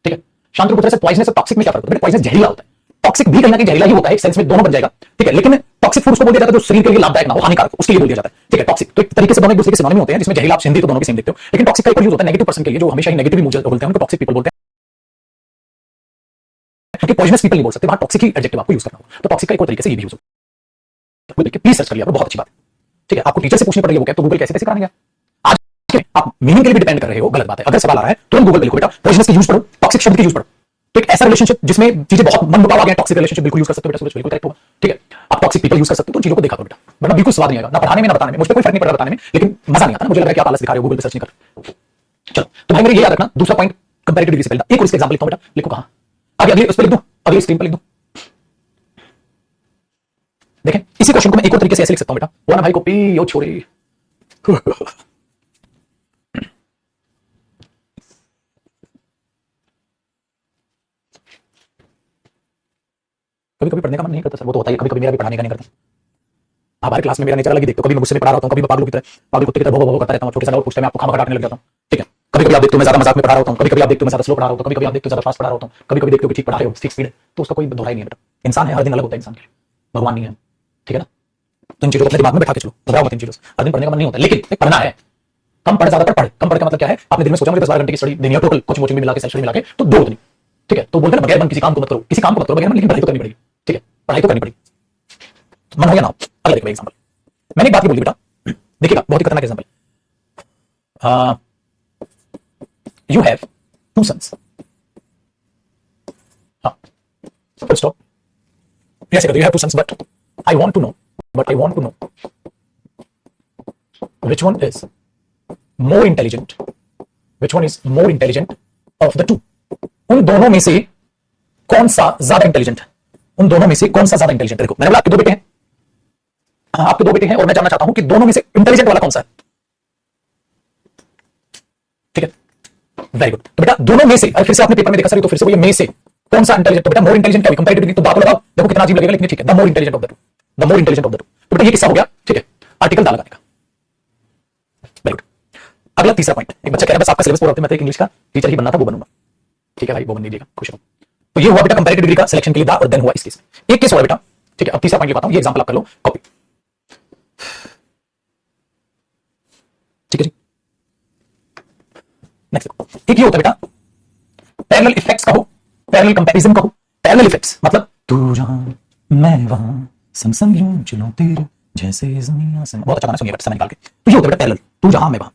ठीक है, शांतनु पुत्र से पॉइजनस और टॉक्सिक में क्या फर्क होता है? पॉइजनस जहरीला होता है, टॉक्सिक भी कहीं ना कहीं जहरीला ही होता है, एक सेंस में दोनों बन जाएगा। ठीक है, लेकिन टॉक्सिक फूड उसको बोल दिया जाता है जो शरीर के लिए लाभदायक ना हो, हानिकारक, उसके लिए बोल दिया जाता है। ठीक है, टॉक्सिक तो एक तरीके से दोनों एक दूसरे के सिनोनिम होते हैं, जिसमें जहरीला आप हिंदी तो दोनों के सेम देखते हो, लेकिन टॉक्सिक का एक यूज होता है नेगेटिव पर्सन के लिए, जो हमेशा ही नेगेटिव बोलते हैं उनको टॉक्सिक पीपल बोलते हैं, क्योंकि पॉइजनस पीपल नहीं बोल सकते, वहां टॉक्सिक ही एडजेक्टिव आपको यूज करना होगा। तो टॉक्सिक का एक और तरीके से ये भी यूज होता है, प्लीज सर्च कर लिया, बहुत अच्छी बात है। ठीक है, आपको टीचर से पूछनी पड़ेगी वो क्या, तो गूगल कैसे कैसे कराएंगे आज के आप मीनिंग के लिए भी डिपेंड कर रहे हो, गलत बात है। अगर सवाल आ रहा है तुरंत गूगल पे लिखो बेटा, पॉइजनस की यूज पढ़ो, टॉक्सिक शब्द की यूज पढ़ो। तो एक ऐसा रिलेशनशिप जिसमें चीजें बहुत मनमुटाव आ गया, टॉक्सिक रिलेशनशिप बिल्कुल यूज कर सकते हो बेटा, सूरज बिल्कुल करेक्ट होगा। ठीक है, आप टॉक्सिक पीपल यूज कर सकते हो, तो चीजों को देखा करो बेटा, वरना बिल्कुल स्वाद नहीं आएगा, ना पढ़ाने में ना बताने में। मुझे कोई फर्क नहीं पड़ रहा बताने में, लेकिन मजा नहीं आता ना, मुझे लग रहा है कि आप आलस दिखा रहे हो, गूगल पे सर्च नहीं कर। चलो तो भाई मेरे ये याद रखना, दूसरा पॉइंट कंपैरेटिव डिग्री से पहले एक और इसका एग्जांपल लिखता हूं बेटा, लिखो कहां, अभी अगले उस पे लिख दूं, अगली स्क्रीन पर लिख दूं। देखें इसी क्वेश्चन को मैं एक और तरीके से ऐसे लिख सकता हूं बेटा, वो ना भाई कॉपी यो छोड़ी कभी कभी पढ़ने का मन नहीं करता सर, वो तो होता है, कभी कभी मेरा भी पढ़ाने का नहीं करता। हमारे क्लास में मेरा नेचर अलग ही देखते हो, कभी मैं गुस्से में पढ़ा रहा होता हूं, कभी मैं पागलों की तरह, पागल कुत्ते की तरह भो भो करता रहता हूं, छोटे से डाउट पूछते हैं मैं आपको खामा काटने लग जाता हूं। ठीक है, कभी कभी आप देखते हो मैं ज्यादा मजाक में पढ़ा रहा होता हूं, कभी कभी आप देखते हो मैं ज्यादा स्लो पढ़ा रहा होता हूं, कभी कभी आप देखते हो ज्यादा फास्ट पढ़ा रहा होता हूं, कभी कभी देखते हो कि ठीक पढ़ा रहे हो, ठीक स्पीड है, तो उसका कोई दोहराई नहीं है बेटा। इंसान है, हर दिन अलग होता है इंसान के लिए, भगवान नहीं है। ठीक है ना, तो इन चीजों को अपने दिमाग में बैठा के चलो, घबराओ मत इन चीजों से। हर दिन पढ़ने का मन नहीं होता, लेकिन पढ़ना है, कम पढ़ ज्यादा पढ़। कम पढ़ का मतलब क्या है, आपने दिन में सोचा मुझे 10-12 घंटे की स्टडी देनी है, टोटल कोचिंग वोचिंग मिला के सेल्फ स्टडी मिला के, तो दो उतनी। ठीक है, तो बोलते हैं ना बगैर मन किसी काम को मत करो, किसी काम को मत करो बगैर मन, लेकिन पढ़ाई तो करनी पड़ेगी। ठीक है, पढ़ाई तो करनी पड़ेगी, मन हो गया ना। अगला देखो एग्जांपल, मैंने एक बात बोली बेटा, देखिएगा बहुत ही खतरनाक example. You have two sons, हाँ फुल स्टॉप, ऐसे करो, you have two sons but I want to know which one is more intelligent, which one is more intelligent of the two, उन दोनों में से कौन सा ज्यादा इंटेलिजेंट है, उन दोनों में से कौन सा ज्यादा इंटेलिजेंट है। देखो मैंने बोला आपके दो बेटे हैं, हाँ आपके दो बेटे हैं, और मैं जानना चाहता हूं कि दोनों में से इंटेलिजेंट वाला कौन सा है। ठीक है, वेरी गुड। तो बेटा दोनों में से, अगर फिर से आपने पेपर में देखा सर तो फिर से वो ये में से कौन सा इंटेलिजेंट, तो बेटा मोर इंटेलिजेंट क्या है, कंपैरेटिव तो दांत लगाओ, देखो कितना अजीब लगेगा, लेकिन ठीक है, the more intelligent of the two, the more intelligent of the two. तो बेटा ये किस्सा हो गया, ठीक है, आर्टिकल दा लगाने का। Very good. अगला तीसरा पॉइंट, एक बच्चा कह रहा है बस आपका सिलेबस पूरा होता है, मैं तो इंग्लिश का टीचर ही बनना था, वो बनूंगा। ठीक है भाई, वो बन दीजिएगा, खुश रहो। तो ये हुआ बेटा कंपैरेटिव डिग्री का सिलेक्शन के लिए दा, और देन हुआ इस केस में एक केस हुआ बेटा। ठीक है, अब तीसरा पॉइंट लिखवाता हूं, ये एग्जांपल आप कर लो कॉपी। ठीक है जी, नेक्स्ट देखो, एक ये होता है बेटा पैरेलल इफेक्ट्स कहो, पैरेलल कंपैरिजन कहो। पैरेलल इफेक्ट्स मतलब तू जहां मैं वहां, संग संग यूं चलो तेरे जैसे जमीन आसमान, बहुत अच्छा गाना सुनिए बेटा समय निकाल के। तो ये होता है बेटा पैरेलल, तू जहां मैं वहां।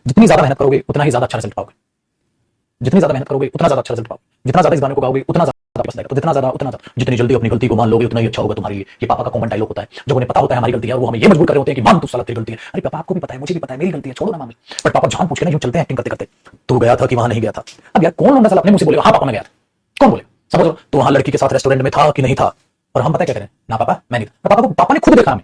जितनी ज्यादा मेहनत करोगे उतना ही ज्यादा अच्छा रिजल्ट पाओगे, जितनी ज्यादा मेहनत करोगे उतना ज्यादा अच्छा रिजल्ट पाओगे, जितना ज्यादा इस गाने को गाओगे उतना ज्यादा पसंद आएगा, तो जितना ज्यादा जितनी जल्दी अपनी गलती को मान लोगे उतना ही अच्छा होगा तुम्हारे लिए। ये पापा का कॉमन डायलॉग होता है, जब उन्हें पता होता है हमारी गलती है, वो हमें ये मजबूर कर रहे होते हैं कि मान तू साला तेरी गलती है। अरे पापा आपको भी पता है, मुझे भी पता है मेरी गलती है, छोड़ो ना मामले। बट पापा जान पूछ के ना यूं चलते हैं एक्टिंग करते करते, तू गया था कि वहां नहीं गया था। अब यार कौन लोग अपने मुंह से बोलेगा हाँ पापा मैं गया था, कौन बोले, समझ लो तो वहां लड़की के साथ रेस्टोरेंट में था कि नहीं था, और हम पता क्या करें ना पापा मैं नहीं था, पापा ने खुद देखा हमें,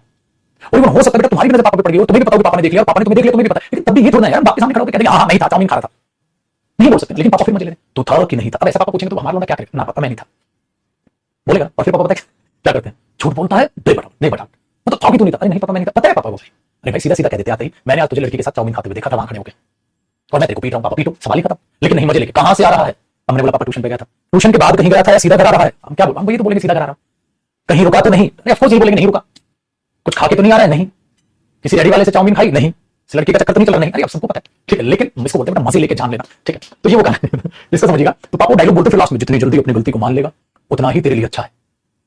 और इवन हो सकता है बेटा तुम्हारी भी नजर पापा पे पड़ गई हो, तुम्हें भी पता होगा पापा ने देख लिया, पापा ने तुम्हें देख लिया, तुम्हें भी पता है, लेकिन तब भी ये थोड़ा ना यार बाप के सामने खड़ा होकर कह देंगे हाँ नहीं था, चाउमीन खा रहा था, नहीं बोल सकते। लेकिन पापा फिर मुझे ले तो था कि नहीं था। अब ऐसा पापा पूछेंगे तो हमारा लोग क्या करेगा, ना पापा मैं नहीं था बोलेगा, और फिर पापा पता है क्या करते हैं, झूठ बोलता है, दे बटा नहीं बटा, मतलब था कि तू नहीं था, अरे नहीं पापा मैं नहीं था, पता है पापा को भाई, अरे भाई सीधा सीधा कह देते आते ही मैंने आज तुझे लड़की के साथ चाउमीन खाते हुए देखा था वहां खड़े होकर, और मैं तेरे को पीट रहा हूँ, पापा पीटो, सवाल ही खत्म। लेकिन नहीं मजे लेके कहां से आ रहा है, हमने बोला पापा ट्यूशन पे गया था, ट्यूशन के बाद कहीं गया था या सीधा घर आ रहा है, हम क्या बोल, हम वही तो बोलेंगे सीधा घर आ रहा, कहीं रुका तो नहीं, अरे ऑफकोर्स यही बोलेंगे नहीं रुका, कुछ खा के तो नहीं आ रहा है, नहीं किसी रेडी वाले से चाउमीन खाई, नहीं इस लड़की का चक्कर तो नहीं चल रहा, नहीं, अरे अब सबको पता है, ठीक है, लेकिन इसको बोलते हैं मजे लेके जान लेना, ठीक है, तो ये वो कहना है जिसको समझिएगा। तो पापा डायलॉग बोलते फिर लास्ट में, जितनी जल्दी अपनी गलती को मान लेगा उतना ही तेरे लिए अच्छा है,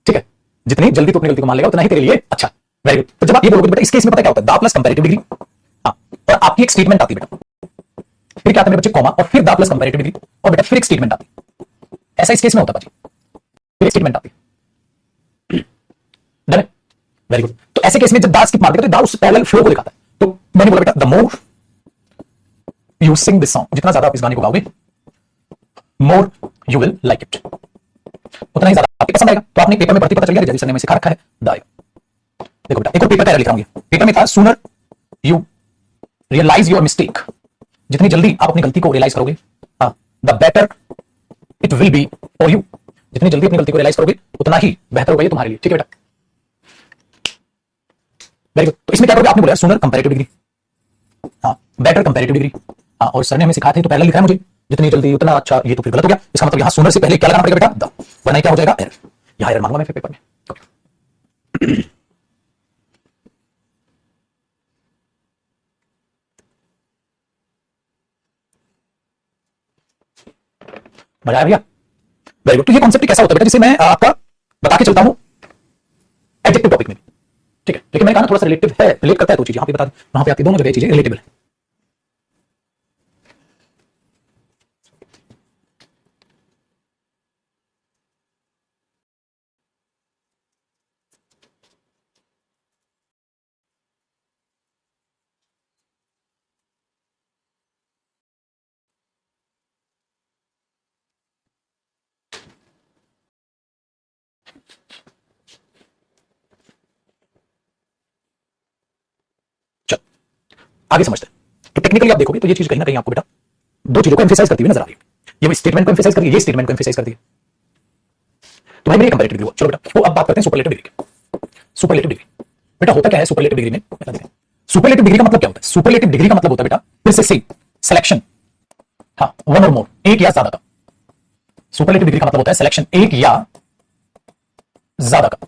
ठीक है, जितनी जल्दी तू अपनी गलती को मान लेगा उतना ही तेरे लिए अच्छा। Very good. तो जब आप ये बोलोगे बेटा इस केस में पता क्या होता है, दा प्लस कंपैरेटिव डिग्री, हाँ, और आपकी एक स्टेटमेंट आती है बेटा, फिर क्या आता है मेरे बच्चे कॉमा, और फिर दा प्लस कंपैरेटिव डिग्री, और बेटा फिर एक स्टेटमेंट आती है, ऐसा इस केस में होता है बाजी, फिर एक स्टेटमेंट आती है, डन है, वेरी गुड। तो ऐसे केस में जब दा स्किप मार देगा तो दा उस पैरेलल फ्लो को दिखाता है। तो मैंने बोला बेटा the more you sing this song, जितना ज्यादा आप इस गाने को गाओगे more you will like it, उतना ही ज्यादा आपको पसंद आएगा। तो आपने पेपर में पढ़ते पता चल गया, रजिस्टर ने में सिखा रखा है द। देखो बेटा एक और पेपर का लिख रहा हूं, ये पेपर में था sooner you realise your mistake, जितनी जल्दी आप अपनी गलती को रियलाइज करोगे the better it will be for you, जितनी जल्दी अपनी गलती को रियलाइज करोगे उतना ही बेहतर होगा ये तुम्हारे लिए, ठीक है बेटा, वेरी गुड। तो इसमें क्या करोगे, आपने बोला सूनर कंपैरेटिव डिग्री, हाँ बेटर कंपैरेटिव डिग्री, हाँ, और सर ने हमें सिखाया था तो पहले लिखा है मुझे जितनी जल्दी उतना अच्छा, ये तो फिर गलत हो गया, इसका मतलब यहां सूनर से पहले क्या लगाना पड़ेगा बेटा द, वरना क्या हो जाएगा एरर, यहां एरर मांगूंगा मैं फिर पेपर में। मजा आया भैया, वेरी गुड। तो ये कॉन्सेप्ट कैसा होता है बेटा, जिसे मैं आपका बता के चलता हूं एडजेक्टिव टॉपिक में, ठीक है, लेकिन मैंने कहा ना थोड़ा सा रिलेटिव है, रिलेट करता है तो चीजें यहां पे बता, वहां पे आती दोनों जगह चीजें रिलेटेबल है। चल आगे समझते हैं। तो टेक्निकली आप देखोगे तो ये चीज कहीं ना कहीं आपको बेटा दो चीजों को एम्फेसाइज करती हुई नजर आ रही है, ये स्टेटमेंट को एम्फेसाइज कर रही है, ये स्टेटमेंट को एम्फेसाइज कर दी है। तो भाई मेरी कंपैरेटिव डिग्री, चलो बेटा वो अब बात करते हैं सुपरलेटिव डिग्री की। सुपरलेटिव डिग्री बेटा होता क्या है सुपरलेटिव डिग्री में, सुपरलेटिव डिग्री का मतलब क्या होता है, सुपरलेटिव डिग्री का मतलब होता है बेटा फिर से सेम सिलेक्शन, हाँ वन और मोर, एक या ज्यादा का। सुपरलेटिव डिग्री का मतलब होता है सिलेक्शन एक या ज्यादा का,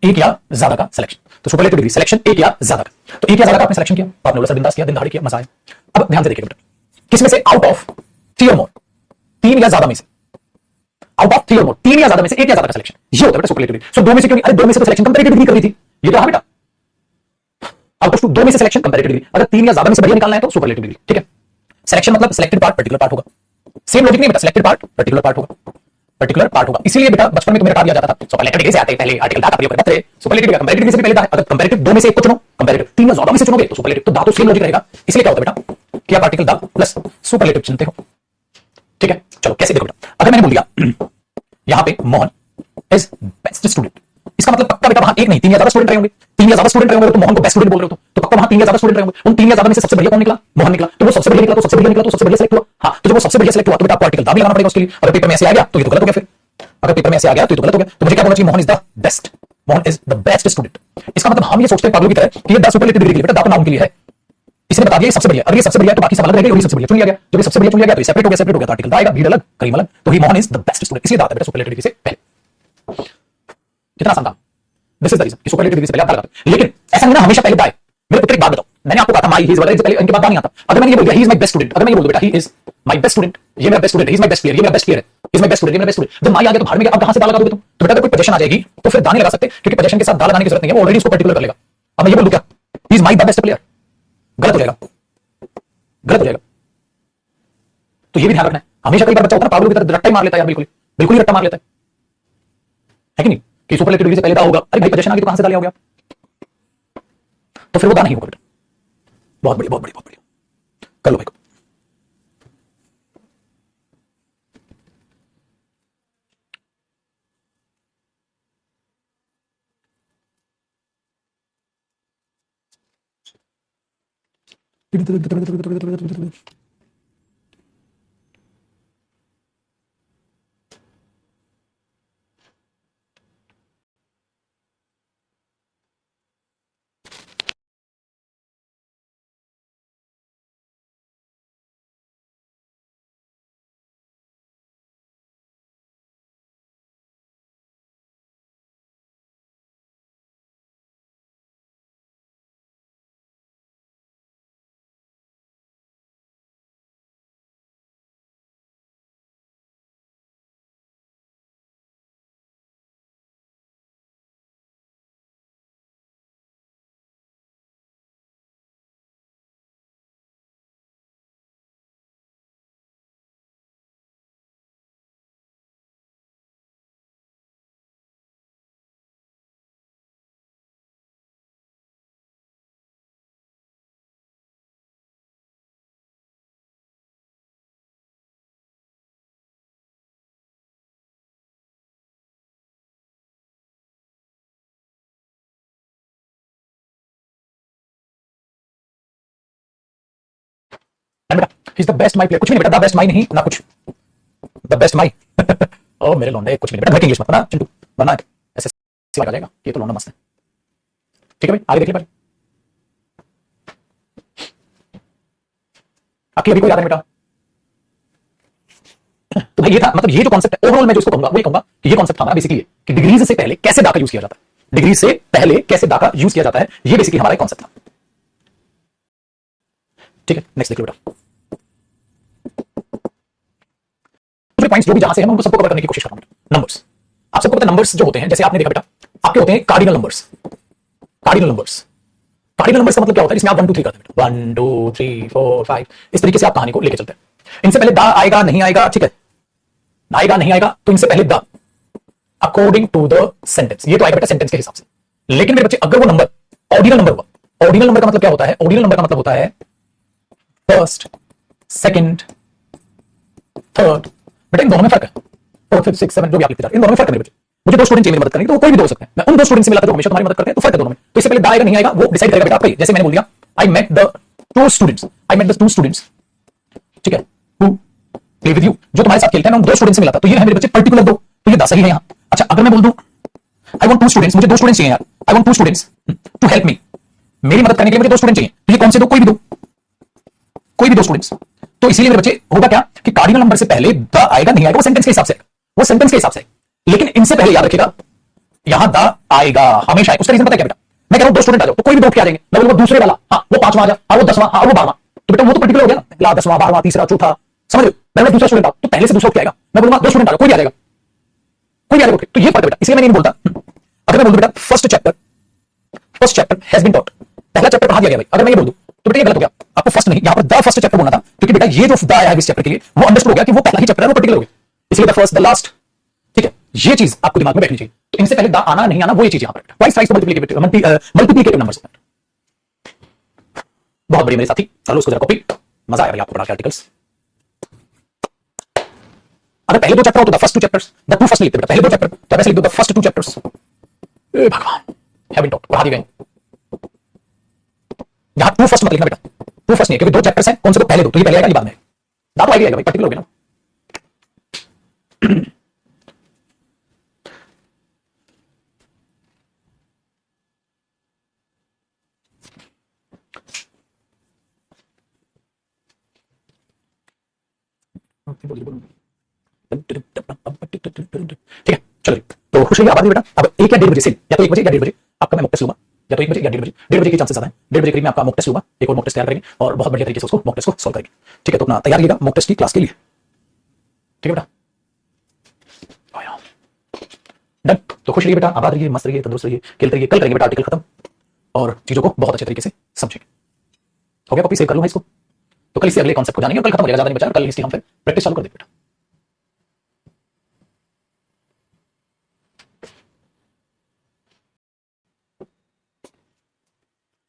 एक या ज्यादा का सिलेक्शन। तो सुपरलेटिव डिग्री सिलेक्शन एक या ज्यादा का, तो एक या ज्यादा का आपने सिलेक्शन किया, आपने बोला सर बिंदास किया, दिन दहाड़े किया, मजा आया। अब ध्यान से देखिए बेटा, किसमें से आउट ऑफ थ्री और मोर, तीन या ज्यादा में से, आउट ऑफ थ्री और मोर, तीन या ज्यादा में से एक या ज्यादा का सिलेक्शन, ये होता है बेटा सुपरलेटिव डिग्री। सो दो में से क्यों नहीं, अरे दो में से तो सिलेक्शन कंपैरेटिव डिग्री कर रही थी, ये तो हाँ बेटा आउट ऑफ दो में से सिलेक्शन कंपैरेटिव डिग्री, अगर तीन या ज्यादा में से बढ़िया निकालना है तो सुपरलेटिव डिग्री, ठीक है। सिलेक्शन मतलब सिलेक्टेड पार्ट पर्टिकुलर पार्ट होगा, सेम लॉजिक नहीं बेटा, सिलेक्टेड पार्ट पर्टिकुलर पार्ट होगा, पर्टिकुलर पार्ट होगा। इसीलिए बेटा बचपन में तुम्हें रटा दिया जाता था सुपरलेटिव डिग्री से आते पहले आर्टिकल दा का प्रयोग करते थे, सुपरलेटिव का कंपैरेटिव डिग्री से पहले दा, अगर कंपैरेटिव दो में से एक को चुनो कंपैरेटिव, तीन या ज्यादा में से चुनोगे तो सुपरलेटिव, तो दा तो सेम लॉजिक रहेगा। इसलिए क्या होता है बेटा कि आप आर्टिकल दा प्लस सुपरलेटिव चुनते हो, ठीक है। चलो कैसे देखो बेटा, अगर मैंने बोल दिया यहां पे मोहन इज बेस्ट स्टूडेंट, इसका मतलब पक्का बेटा वहां एक नहीं तीन या ज्यादा स्टूडेंट रहे होंगे, तीन या ज्यादा स्टूडेंट रहे होंगे तो मोहन को बेस्ट स्टूडेंट बोल रहे हो, तो पक्का वहां तीन या ज्यादा स्टूडेंट रहे होंगे, उन तीन या ज्यादा में से सबसे बढ़िया कौन निकला, मोहन निकला, तो वो सबसे बढ़िया निकला, तो सबसे बढ़िया निकला, तो सबसे बढ़िया सेलेक्ट हुआ, हाँ, तो जब वो सबसे बढ़िया सेलेक्ट हुआ तो बेटा आपको आर्टिकल दा भी लगाना पड़ेगा उसके लिए। अगर पेपर में ऐसे आ गया तो ये तो गलत हो गया, फिर अगर पेपर में ऐसे आ गया तो ये तो गलत हो गया, तो मुझे क्या बोलना चाहिए, Mohan is the best, Mohan is the best student. इसका मतलब हम ये सोचते हैं पागलों की तरह कि ये द सुपरलेटिव डिग्री के लिए बेटा दा तो नाउन के लिए है, इसने बता दिया ये सबसे बढ़िया, अगर ये सबसे बढ़िया तो बाकी सब अलग रहेंगे, और ये सबसे बढ़िया चुन लिया गया, जब ये सबसे बढ़िया चुन लिया गया तो ये सेपरेट हो गया, सेपरेट हो गया तो आर्टिकल दा आएगा, भीड़ अलग करीम अलग, तो ही Mohan is the best student, इसलिए दा आता है बेटा सुपरलेटिव डिग्री से पहले। कितना आसान काम, दिस इज द रीजन कि सुपरलेटिव डिग्री से पहले आप लगाते हैं। लेकिन ऐसा नहीं ना हमेशा पहले दाए, मेरे पुत्र एक बात बताओ, मैंने आपको कहा था माई ही इज वाला पहले इनके बाद नहीं आता, अगर मैंने ये बोल दिया he is my best student, अगर मैं ये बोल दूं बेटा he is my best student, ये मेरा best student, he is my best player, ये मेरा बेस्ट प्लेयर है, इज माय बेस्ट स्टूडेंट, ये मेरा बेस्ट स्टूडेंट, जब माई आ गया तो भाड़ में गया, अब कहां से दा लगा दोगे तुम, तो बेटा अगर कोई पोजीशन आ जाएगी तो फिर दा नहीं लगा सकते, क्योंकि पोजीशन के साथ दा लगाने की जरूरत नहीं है, वो ऑलरेडी उसको पर्टिकुलर कर लेगा। अब मैं ये बोल दूं क्या he is my the best player, गलत हो जाएगा, गलत हो जाएगा। तो ये भी ध्यान रखना है, हमेशा कई बार बच्चा होता है ना पागलों की तरह रट्टा ही मार लेता है यार, बिल्कुल बिल्कुल ही रट्टा मार लेता है कि नहीं, कि सुपरलेटिव डिग्री से पहले दा होगा, अरे भाई पोजीशन आ गई तो कहां से दा लिया हो गया, तो फिर वो दा नहीं होगा बेटा। बहुत बढ़िया बहुत बढ़िया बहुत बढ़िया, कर लो भाई को। बेटा is the best my player, कुछ भी नहीं बेटा, द बेस्ट माई नहीं ना कुछ, द बेस्ट माई। ओ मेरे लौंडे कुछ भी नहीं बेटा, घर के इंग्लिश मत ना चिंटू, वरना ऐसे आ जाएगा। ये तो लौंडा मस्त है। ठीक है भाई, आगे देख ले भाई। आपकी अभी कोई याद है बेटा? तो भाई ये था, मतलब ये जो कॉन्सेप्ट है ओवरऑल मैं जो इसको कहूंगा वही कहूंगा कि ये कॉन्सेप्ट हमारा बेसिकली है कि डिग्रीज से पहले कैसे दा का यूज किया जाता है, डिग्री से पहले कैसे दा का यूज किया जाता है, ये बेसिकली हमारा कॉन्सेप्ट था। ठीक है, नेक्स्ट देख लो बेटा। पॉइंट्स जो भी जहां से हम उनको सबको कवर करने की कोशिश कर रहा हूं। नंबर्स, आप सबको पता है नंबर्स जो होते हैं, जैसे आपने देखा बेटा आपके होते हैं cardinal numbers. Cardinal numbers, cardinal numbers का मतलब क्या होता है? इसमें आप 1 2 3 करते हैं बेटा, 1 2 3 4 5, इस तरीके से आप कहानी को लेके चलते हैं। इनसे पहले दा आएगा नहीं आएगा, ठीक है, आएगा नहीं आएगा, तो इनसे पहले दा अकॉर्डिंग टू द सेंटेंस, ये तो आएगा बेटा सेंटेंस के हिसाब से। लेकिन मेरे बच्चे अगर वो नंबर ऑर्डिनल नंबर हुआ, ऑर्डिनल नंबर का मतलब क्या होता है? ऑर्डिनल नंबर का मतलब होता है फर्स्ट, सेकंड, थर्ड। बेटा इन दोनों में फर्क है, 4 5 6 7 जो भी आप लिखते जाते हैं, इन दोनों में फर्क है मेरे बच्चे। मुझे 2 स्टूडेंट चाहिए मेरी मदद करने, तो कोई भी 2 हो सकते हैं, मैं उन 2 स्टूडेंट से मिला था जो हमेशा तुम्हारी मदद करते हैं, तो फर्क है दोनों में। तो इससे पहले दा आएगा नहीं आएगा वो डिसाइड करेगा बेटा आपका। जैसे मैंने बोल दिया I met the 2 students, I met the 2 students, ठीक है, हु प्ले विद यू, जो तुम्हारे साथ खेलते हैं, मैं उन 2 स्टूडेंट से मिला था, तो ये है मेरे बच्चे पर्टिकुलर 2, तो ये दा सही है यहां। अच्छा अगर मैं बोल दूं आई वांट 2 स्टूडेंट्स, मुझे 2 स्टूडेंट्स चाहिए यार, I want 2 students to help me, मेरी मदद करने के लिए मुझे 2 स्टूडेंट चाहिए, तो ये कौन से 2? कोई भी 2, कोई भी 2 स्टूडेंट्स। तो इसीलिए मेरे बच्चे होगा क्या कि कार्डिनल नंबर से पहले द आएगा नहीं आएगा वो सेंटेंस के हिसाब से, वो सेंटेंस के हिसाब से। लेकिन इनसे पहले याद रखिएगा यहां द आएगा हमेशा। उसका रीजन पता है क्या बेटा? मैं कह रहा हूं 2 स्टूडेंट आ जाओ, तो कोई भी 2 उठ के आ जाएंगे, मैं बोलूंगा दूसरे वाला, हां वो 5वां आ जा, हां वो 10वां, हां वो 12वां, तो बेटा वो तो पर्टिकुलर हो गया ना, पहला 10वां 12वां तीसरा चौथा, समझ लो। मैं दूसरा स्टूडेंट आ, तो पहले से दूसरा उठ के आएगा, मैं बोलूंगा 2 स्टूडेंट आ जाओ, कोई भी आ जाएगा, कोई भी आ जाएगा। तो ये फर्क है बेटा, इसलिए मैं नहीं बोलता। अगर मैं बोल दूं बेटा first chapter has been taught, पहला चैप्टर पढ़ा दिया गया भाई, अगर मैं ये बोल दूं तो बेटा ये गलत हो गया। आपको फर्स्ट नहीं, यहां पर द फर्स्ट चैप्टर बोलना था, क्योंकि बेटा ये जो द आया है इस चैप्टर के लिए वो अंडरस्टूड हो गया कि वो पहला ही चैप्टर है, वो पर्टिकुलर हो गया, इसलिए द फर्स्ट द लास्ट। ठीक है, ये चीज आपको दिमाग में बैठनी चाहिए। तो इनसे पहले द आना नहीं आना वो ये चीज यहां पर ट्वाइस ट्वाइस मल्टीप्लिकेटिव नंबर्स। बहुत बढ़िया मेरे साथी, चलो उसको जरा कॉपी, मजा आया भाई आपको पढ़ा के आर्टिकल्स। अगर पहले 2 चैप्टर हो तो the first 2 chapters, the 2 first लिखते बेटा, पहले 2 चैप्टर तो वैसे लिख दो द फर्स्ट 2 चैप्टर्स। ए भगवान, हैव बीन टॉट पढ़ा दिए गए। यहां 2 फर्स्ट मत लिखना बेटा, 2 फर्स्ट नहीं, क्योंकि 2 चैप्टर्स हैं, कौन से को पहले दो, तो ये पहले आएगा ये बाद में, दा तो आएगा भाई, पर्टिकुलर हो गया ना। ठीक है चलो, तो खुश रहिए, आबादी बेटा। अब 1 या 1:30 बजे से, या तो 1 बजे या 1:30 बजे आपका मैं मॉक टेस्ट लूंगा, या तो 1 बजे या 1:30 बजे, 1:30 बजे के चांसेस ज्यादा है, 1:30 बजे करीब में आपका मॉक टेस्ट लूंगा, एक और मॉक टेस्ट तैयार करेंगे और बहुत बढ़िया तरीके से उसको मॉक टेस्ट को सॉल्व करेंगे। ठीक है, तो अपना तैयार रहिएगा मॉक टेस्ट की क्लास के लिए। ठीक है बेटा, डन। तो खुश रहिए बेटा, आबाद रहिए, मस्त रहिए, तंदुरुस्त रहिए, खेलते रहिए। कल करेंगे बेटा आर्टिकल खत्म और चीजों को बहुत अच्छे तरीके से समझेंगे। हो गया, कॉपी सेव कर लूंगा इसको, तो कल इसे अगले कॉन्सेप्ट को जानेंगे और कल खत्म हो जाएगा, ज्यादा नहीं बचा, कल हिस्ट्री हम फिर प्रैक्टिस चालू कर देंगे बेटा।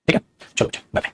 ठीक है चलो, बाय बाय।